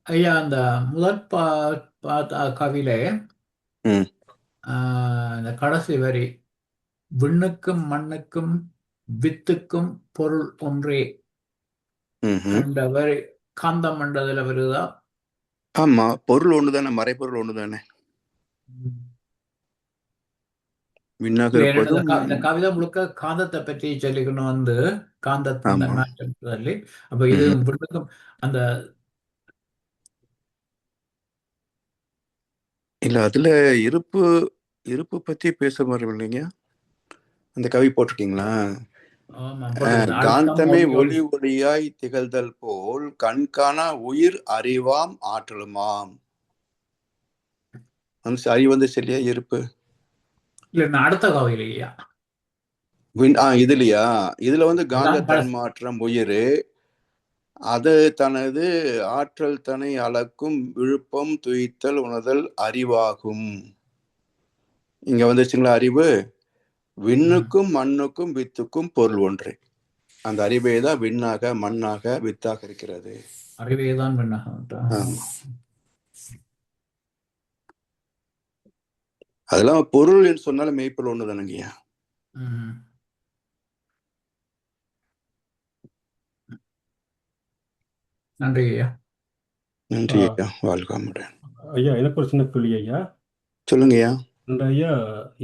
ஐயா, அந்த முதல் கவியிலே இந்த கடைசி வரி, விண்ணுக்கும் மண்ணுக்கும் வித்துக்கும் பொருள் ஒன்றே என்ற வரி காந்தம் என்றதுல வருதா? ஆமா, பொருள் ஒண்ணுதானே, மறைப்பொருள் ஒண்ணுதானே. இந்த கவிதை முழுக்க காந்தத்தை பற்றி சொல்லிக்கணும் வந்து காந்தத்தின் மாற்றம் சொல்லி. அப்ப இது விண்ணுக்கும் அந்த இல்ல அதுல இருப்பு பத்தி பேச வரவில்லைங்க. அந்த கவி போட்டிருக்கீங்களா? காந்தமே ஒளி ஒளியாய் திகழ்தல் போல் கண்காணா உயிர் அறிவாம் ஆற்றலுமாம். அறிவு வந்து சரியா இருப்பு இல்ல, அடுத்த கவிதையா இதுலயா? இதுல வந்து காந்த தன்மாற்றம் உயிர், அது தனது ஆற்றல் தன்னை அளக்கும் விழுப்பம் துய்த்தல் உணர்தல் அறிவாகும். இங்க வந்துச்சுங்களா அறிவு? விண்ணுக்கும் மண்ணுக்கும் வித்துக்கும் பொருள் ஒன்றே. அந்த அறிவே தான் விண்ணாக மண்ணாக வித்தாக இருக்கிறது. அறிவே தான் விண்ணாக. அதெல்லாம் பொருள் என்று சொன்னாலும் மெய்ப்பொருள் ஒண்ணுதானுங்கய்யா. நன்றி ஐயா. நன்றி ஐயா. வாழ்க. ஐயா, எனக்கு ஒரு சின்ன கேள்வி ஐயா. சொல்லுங்க ஐயா. ஐயா,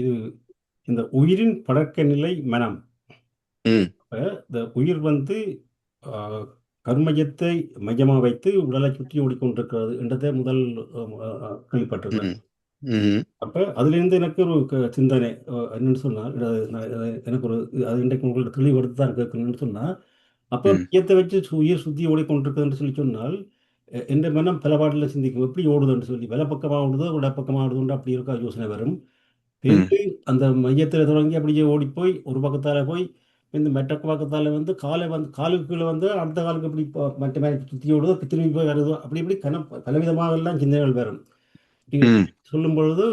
இது இந்த உயிரின் பழக்க நிலை மனம். இந்த உயிர் வந்து கர்மயத்தை மையமா வைத்து உடலை சுற்றி ஓடிக்கொண்டிருக்கிறது என்றதை முதல் கேள்விப்பட்டிருக்கிறேன். அப்ப அதுல இருந்து எனக்கு ஒரு சிந்தனை என்னன்னு சொன்னால், எனக்கு ஒரு அது இன்றைக்கு உங்களோட தெளிவெடுத்து தான் கேட்கணும்னு சொன்னா, அப்ப மையத்தை வச்சு உயிர் சுத்தி ஓடிக்கொண்டிருக்குதுன்னு சொல்லி சொன்னால் எந்த மனம் பல பாட்டில் சிந்திக்கும், எப்படி ஓடுதுன்னு சொல்லி, வலை பக்கமாக ஓடுதோ இடப்பக்கமாக ஓடுதுன்னு அப்படி இருக்கா யோசனை வரும். அந்த மையத்தில் தொடங்கி அப்படியே ஓடி போய் ஒரு பக்கத்தால் போய் இந்த மெட்டக்கு பக்கத்தால் வந்து காலுக்கு கீழே வந்து அடுத்த காலுக்கு இப்படி மற்ற மாதிரி சுற்றி விடுதோ திரும்பி போய் வருதோ அப்படி இப்படி பலவிதமாக எல்லாம் சிந்தனைகள் வரும். நீங்கள் ம். சொல்லும் பொழுது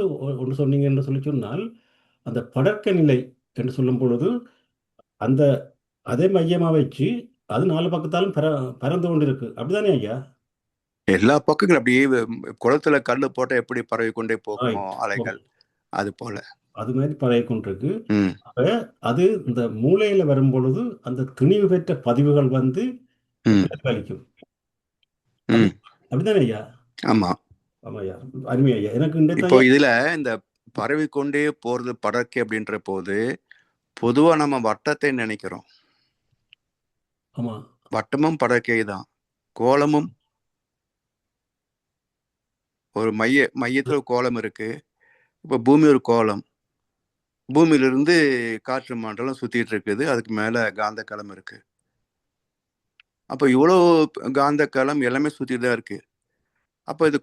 ஒன்று சொன்னீங்க என்று சொல்லி சொன்னால் அந்த படர்க்க நிலை என்று சொல்லும் பொழுது அந்த அதே மையமாக வச்சு அது 4 பக்கத்தாலும் பறந்து கொண்டு இருக்கு. அப்படிதானே ஐயா? எல்லா பக்கங்களும் அப்படியே குளத்துல கல்லு போட்டா எப்படி பரவி கொண்டே போகுமோ ரைட். அலைகள், அது போல. அது மாதிரி பரவி கொண்டிருக்கு. ம். அப்ப அது இந்த மூளையில வரும் பொழுது அந்த துணிவு பெற்ற பதிவுகள் வந்து ம். பிரதிபலிக்கும். ம். அப்படிதானே ஐயா? ஆமா. ஆமா ஐயா, அருமை ஐயா. எனக்கு இப்போ இந்த இதுல இந்த பரவி கொண்டே போறது படர்க்கை அப்படின்ற போது பொதுவா நம்ம வட்டத்தை நினைக்கிறோம். ஆமா வட்டமும் படர்க்கை தான். கோலமும் ஒரு மையத்துல ஒரு கோலம் இருக்கு. இப்போ பூமி ஒரு கோலம். பூமியிலிருந்து காற்று மண்டலம் சுத்திட்டு இருக்குது. அதுக்கு மேல காந்த களம் இருக்கு. அப்போ இவ்வளோ காந்த களம் எல்லாமே சுத்திட்டு தான் இருக்கு. அப்போ இது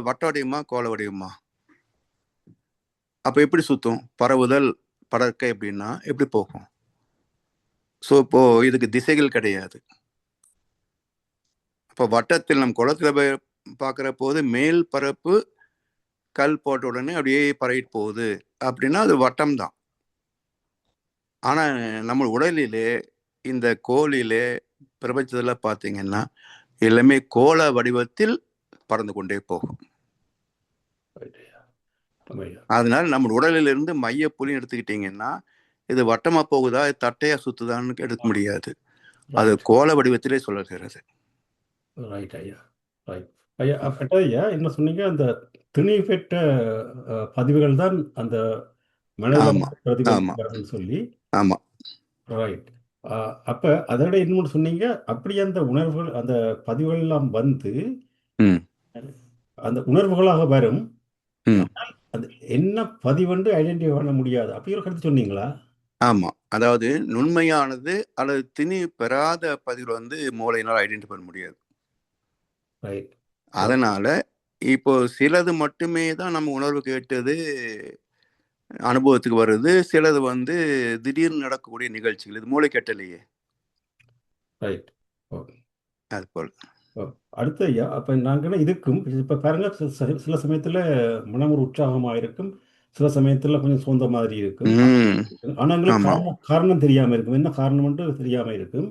வட்ட வடிவமா கோல வடிவமா? அப்போ எப்படி சுத்தும்? பரவுதல் படர்க்கை அப்படின்னா எப்படி போகும்? ஸோ இப்போ இதுக்கு திசைகள் கிடையாது. அப்போ வட்டத்தில் நம்ம குளத்துல போய் பார்க்குற போது மேல் பரப்பு கல் போட்ட உடனே அப்படியே பரவிட்டு போகுது அப்படின்னா அது வட்டம் தான். ஆனா நம்ம உடலிலே இந்த கோளிலே பிரபஞ்சத்துல பார்த்தீங்கன்னா எல்லாமே கோள வடிவத்தில் பறந்து கொண்டே போகும். அதனால நம்ம உடலிலிருந்து மைய புள்ளி எடுத்துக்கிட்டீங்கன்னா இது வட்டமா போகுதா தட்டையா சுத்துதான்னு எடுக்க முடியாது. அது கோள வடிவத்திலே சொல்லுகிறது. ரைட் ஐயா. ரைட் ஐயா. அப்பட்ட ஐயா என்ன சொன்னீங்க? அந்த திணை பெற்ற பதிவுகள் தான் அந்த ஆமா பிரதிபலிப்பு சொல்லி. ஆமா. ரைட். அப்ப அதோட இன்னொன்று சொன்னீங்க, அப்படி அந்த உணர்வுகள் அந்த பதிவுகள் எல்லாம் வந்து அந்த உணர்வுகளாக வரும். அது என்ன பதிவென்று ஐடென்டிஃபை பண்ண முடியாது. அப்படி ஒரு கருத்து சொன்னீங்களா? ஆமா. அதாவது நுண்மையானது அல்லது திணி பெறாத பதிவுகள் வந்து மூளையினால் ஐடென்டிஃபை பண்ண முடியாது. ரைட். அதனால இப்போ சிலது மட்டுமே தான் நம்ம உணர்வு கேட்டது அனுபவத்துக்கு வருது. சிலது வந்து திடீர்னு நடக்கக்கூடிய நிகழ்ச்சிகள். இது மூளை கெட்டலையே. ரைட். அது போல. அடுத்து ஐயா, அப்ப நாங்க இதுக்கும் இப்ப பாருங்க, சில சமயத்துல மனம் ஒரு உற்சாகமா இருக்கும், சில சமயத்துல கொஞ்சம் சோர்ந்த மாதிரி இருக்கும். ஆனா காரணம் தெரியாம இருக்கும். என்ன காரணம் தெரியாம இருக்கும்.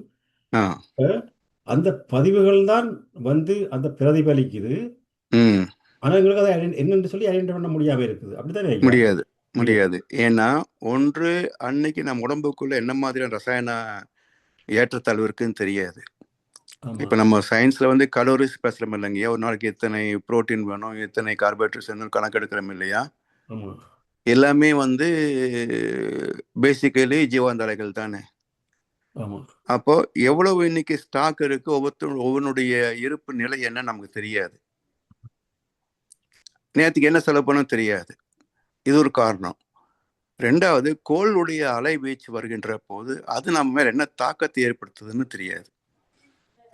அந்த பதிவுகள் தான் வந்து அந்த பிரதிபலிக்குது. ஆனா எங்களுக்கு அதை என்னன்னு சொல்லி ஐடென்டிஃபை பண்ண முடியாம இருக்குது. அப்படித்தானே ஐயா? முடியாது. ஏன்னா ஒன்று அன்னைக்கு நம்ம உடம்புக்குள்ள என்ன மாதிரியான ரசாயன ஏற்றத்தாழ்வு இருக்குன்னு தெரியாது. இப்ப நம்ம சயின்ஸ்ல வந்து கலோரிஸ் பேசுறோம் இல்லைங்கய்யா. ஒரு நாளைக்கு எத்தனை புரோட்டீன் வேணும், எத்தனை கார்போஹைட்ரேட்ஸ் வேணும் கணக்கெடுக்கிறோம் இல்லையா? எல்லாமே வந்து பேசிக்கலி ஜீவாந்த அலைகள் தானே. அப்போ எவ்வளவு இன்னைக்கு ஸ்டாக் இருக்கு, ஒவ்வொன்றுடைய இருப்பு நிலை என்ன நமக்கு தெரியாது. நேற்றுக்கு என்ன செலவு பண்ண தெரியாது. இது ஒரு காரணம். ரெண்டாவது, கோளுடைய அலை வீச்சு வருகின்ற போது அது நம்ம மேல என்ன தாக்கத்தை ஏற்படுத்துதுன்னு தெரியாது.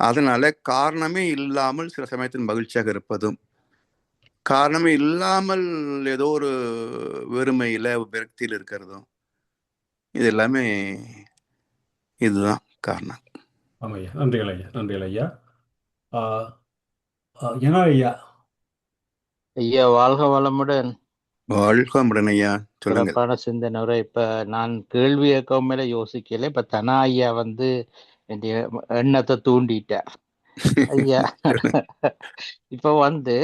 அதனால காரணமே இல்லாமல் சில சமயத்தில் மகிழ்ச்சியாக இருப்பதும், காரணமே இல்லாமல் ஏதோ ஒரு வெறுமையில விரக்தியில் இருக்கிறதும், இது எல்லாமே இதுதான் காரணம். ஆமாய்யா. நன்றிகள் ஐயா. நன்றிகள் ஐயா. ஏன்னா ஐயா ஐயா வாழ்க வளமுடன். வாழ்க வளமுடன் ஐயா. சிறப்பான சிந்தனை உரை. இப்ப நான் கேள்வி கேட்கவும் மேல யோசிக்கல. இப்ப தனா ஐயா வந்து எண்ணத்தை தூண்டிட்டார் ஐயா. இப்ப வந்து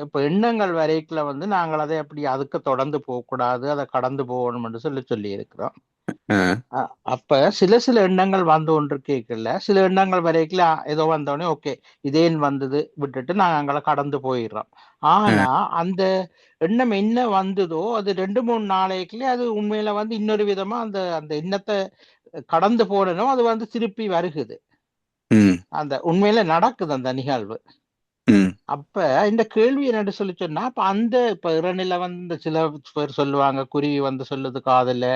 இப்ப எண்ணங்கள் வரைக்குள்ள வந்து நாங்கள் அதை அப்படி அதுக்கு தொடர்ந்து போகக்கூடாது, அதை கடந்து போகணும்னு சொல்லி இருக்கிறோம். அப்ப சில எண்ணங்கள் வந்து ஒன்று கேட்கல, சில எண்ணங்கள் வரைக்குல ஏதோ வந்தோடனே ஓகே இதேன் வந்தது விட்டுட்டு நாங்க அங்கே கடந்து போயிடுறோம். ஆனா அந்த எண்ணம் என்ன வந்ததோ அது 2-3 நாளைக்குள்ள அது உண்மையில வந்து இன்னொரு விதமா அந்த அந்த எண்ணத்தை கடந்து போனோம் அது வந்து திருப்பி வருகுது. அந்த உண்மையில நடக்குது அந்த நிகழ்வு. ம், அப்ப இந்த கேள்வி என்னன்னு சொல்லி சொன்னா, அப்ப அந்த இப்ப இறைநிலை வந்து இந்த சில பேர் சொல்லுவாங்க, குருவி வந்து சொல்லுது காதுல,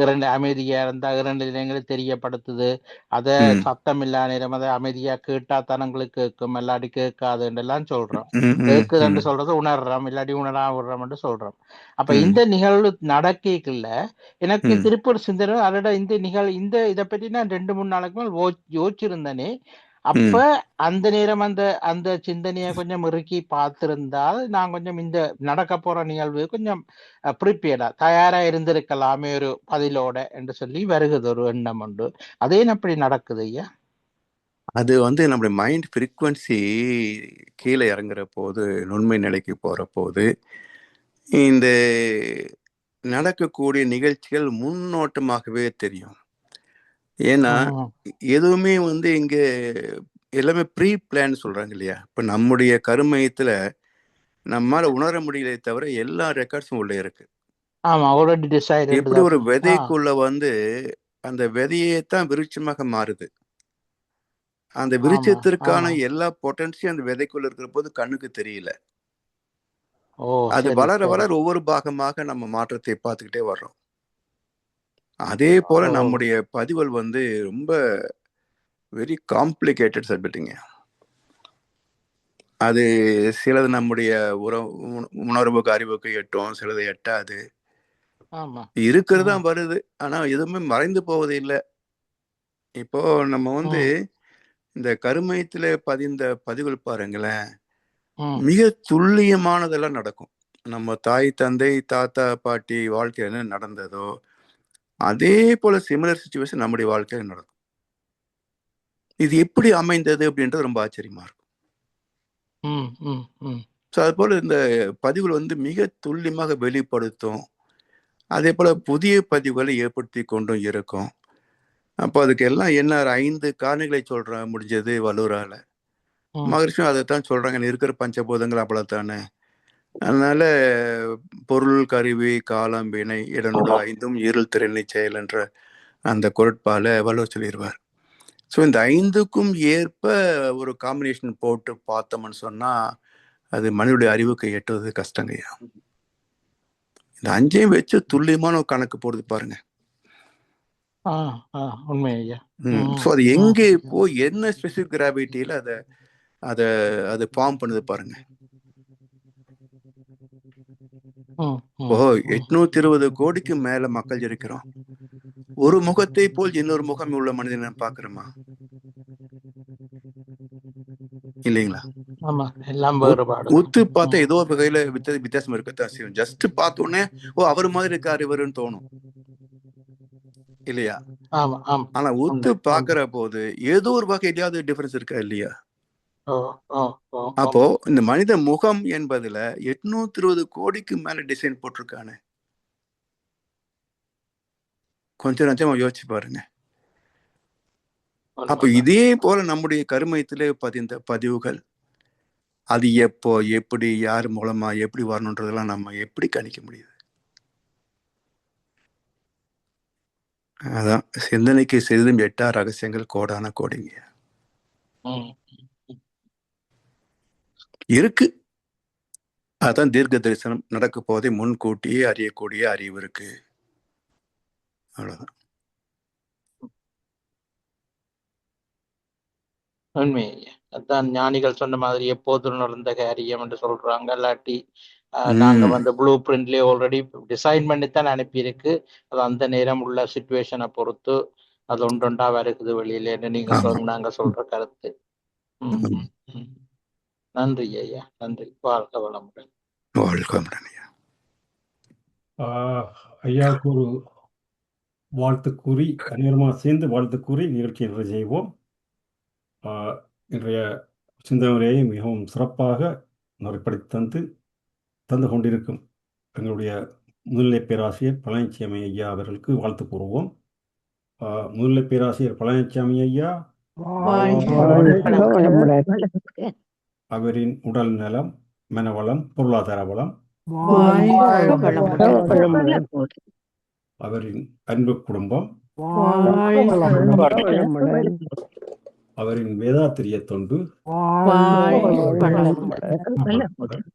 இரண் அமைதியா இருந்தா இறைநிலையங்களை தெரியப்படுத்துது. அத ம், சத்தம் இல்லா நேரம் அதை அமைதியா கேட்டா தனங்களுக்கு கேட்கும், இல்லாட்டி கேட்காதுன்றெல்லாம் சொல்றோம். ம், ம், ம். கேட்குதுன்னு சொல்றது உணர்றோம், இல்லாட்டி உணராம விடுறோம்னு சொல்றோம். அப்ப ம், இந்த நிகழ்வு நடக்கல எனக்கு ம், திருப்பி ஒரு சிந்தனை, அதோட இந்த இதை பற்றி நான் 2-3 நாளைக்கு மேல் யோசிச்சிருந்தேனே. அப்ப ம். அந்த நேரம் அந்த அந்த சிந்தனையை கொஞ்சம் இறுக்கி பார்த்திருந்தால் நான் கொஞ்சம் இந்த நடக்க போற நிகழ்வு கொஞ்சம் ப்ரிப்பேர்டா தயாரா இருந்திருக்கலாமே ஒரு பதிலோட என்று சொல்லி வருகிறது ஒரு எண்ணம் உண்டு. அதே அப்படி நடக்குது ஐயா. அது வந்து நம்முடைய மைண்ட் ஃப்ரீக்வன்சி கீழே இறங்குற போது, நுண்மை நிலைக்கு போற போது, இந்த நடக்கக்கூடிய நிகழ்ச்சிகள் முன்னோட்டமாகவே தெரியும். ஏன்னா, ம், எதுவுமே வந்து இங்க எல்லாமே ப்ரீ பிளான் சொல்றாங்க இல்லையா? இப்ப நம்முடைய கருமையத்துல நம்மால உணர முடியலே தவிர எல்லா ரெக்கார்ட்ஸும் உள்ள இருக்கு. ஆமா, ஆல்ரெடி டிசைட் எப்படி ஒரு தான். விதைக்குள்ள வந்து அந்த விதையே தான் விருட்சமாக மாறுது. அந்த ஆமா விருட்சத்திற்கான ஆமா. எல்லா பொட்டன்ஷியும் அந்த விதைக்குள்ள இருக்கிற போது கண்ணுக்கு தெரியல. ஓ, அது சரி வளர சரி. வளர ஒவ்வொரு பாகமாக நம்ம மாற்றத்தை பார்த்துக்கிட்டே வர்றோம். அதே போல ஓ, நம்முடைய பதிவுகள் வந்து ரொம்ப வெரி காம்ப்ளிகேட்டட் சப்ஜெக்ட்டுங்க. அது சிலது நம்முடைய உணர்வுக்கு, அறிவுக்கு எட்டும், சிலது எட்டாது. ஆமா. இருக்கிறது ம், தான் வருது. ஆனா எதுவுமே மறைந்து போவது இல்ல. இப்போ நம்ம வந்து ம், இந்த கருமையத்திலே பதிந்த பதிவுகள் பாருங்களேன், ம், மிக துல்லியமானதெல்லாம் நடக்கும். நம்ம தாய், தந்தை, தாத்தா, பாட்டி வாழ்க்கையில என்ன நடந்ததோ, அதே போல சிமிலர் சிச்சுவேஷன் நம்முடைய வாழ்க்கையில நடக்கும். இது எப்படி அமைந்தது அப்படின்றது ரொம்ப ஆச்சரியமா இருக்கும். ம், ம், ம். ஸோ அதுபோல இந்த பதிவுகள் வந்து மிக துல்லியமாக வெளிப்படுத்தும். அதே போல புதிய பதிவுகளை ஏற்படுத்தி கொண்டும் இருக்கும். அப்போ அதுக்கு எல்லாம் என்ன 5 காரணிகளை சொல்ற முடிஞ்சது வள்ளுவரால. ம். மகரிஷியும் அதைத்தான் சொல்றாங்க. இருக்கிற பஞ்சபூதங்கள் அவ்வளவுதானே. அதனால பொருள், கருவி, காலம், வினை, இடனொடு 5ம் இருள் திறனை செயல் என்ற அந்த குறட்பால வள்ளுவர் சொல்லிடுவார். ஸோ இந்த 5க்கும் ஏற்ப ஒரு காம்பினேஷன் போட்டு பார்த்தோம்னு சொன்னா, அது மனிதனுடைய அறிவுக்கு எட்டுவது கஷ்டங்கய்யா. இந்த 5ஐயும் வச்சு துல்லியமான ஒரு கணக்கு போடுது பாருங்க. ஆ, ஆ, உண்மை ஐயா. ஸோ அது எங்கே போய் என்ன ஸ்பெசிபிக் கிராவிட்டியில அதை ஃபார்ம் பண்ணுது பாருங்க. இப்போ 820 கோடிக்கு மேல மக்கள் இருக்கிறோம். ஒரு முகத்தை போல் இன்னொரு முகம் உள்ள மனிதனை பார்க்கிறோமா? இல்லைங்களா? ஆமா, எல்லாம் வேறுபாடு. உத்து பார்த்தா ஏதோ ஒரு வகையில வித்தியாசம் இருக்கத்தான் செய்யும். ஜஸ்ட் பார்த்த உடனே ஓ அவர் மாதிரி இருக்காரு இவருன்னு தோணும் இல்லையா? ஆமா ஆமா. ஆனா உத்து உண்மை. பார்க்கிற போது ஏதோ ஒரு வகையிலாவது டிஃபரன்ஸ் இருக்கா இல்லையா? ஓ, ஓ, ஓ, அப்போ இந்த மனித முகம் என்பதுல 820 கோடிக்கு மேல டிசைன் போட்டிருக்கானே. கொஞ்சம் நஞ்சமா யோசிச்சு பாருங்க. அப்ப உண்மைதான். இதே போல நம்முடைய கருமையத்திலே பதிந்த பதிவுகள் அது எப்போ எப்படி யார் மூலமா எப்படி வரணுன்றதெல்லாம் நம்ம எப்படி கணிக்க முடியுது? அதான் சிந்தனைக்கு சிறிதும் எட்டா ரகசியங்கள் கோடான கோடிங்க ம். இருக்கு. அதான் தீர்க்க தரிசனம் நடக்க போதே முன்கூட்டியே அறியக்கூடிய அறிவு இருக்கு. அவ்வளவுதான். உண்மை ஐயா. அதான் ஞானிகள் சொன்ன மாதிரி எப்போதும் நடந்த காரியம் என்று சொல்றாங்க. இல்லாட்டி நாங்க வந்து ப்ளூ பிரிண்ட்லயே ஆல்ரெடி டிசைன் பண்ணித்தான் அனுப்பியிருக்கு. அது அந்த நேரம் உள்ள சிச்சுவேஷனை பொறுத்து அது ஒன்றொண்டா வருகுது வெளியில நீங்க நாங்க சொல்ற கருத்து. நன்றி ஐயா, நன்றி. வாழ்க வளமுடன். வாழ்க வளமுடன் ஐயா. ஐயாவுக்கு ஒரு வாழ்த்து கூறி அநேகமாக சேர்ந்து வாழ்த்து கூறி நிகழ்ச்சியை நிறைவு செய்வோம். இன்றைய சிந்தனையை மிகவும் சிறப்பாக முறைப்படுத்தி தந்து கொண்டிருக்கும் எங்களுடைய முன்னிலை பேராசிரியர் பழனிசாமி ஐயா அவர்களுக்கு வாழ்த்து கூறுவோம். முன்னிலை பேராசிரியர் பழனிசாமி ஐயா அவரின் உடல் நலம், மனவளம், பொருளாதார வளம், அவரின் அன்பு குடும்பம், அவரின் வேதாத்திரிய தொண்டு வாழ்க வளமுடன். வளமுடன்.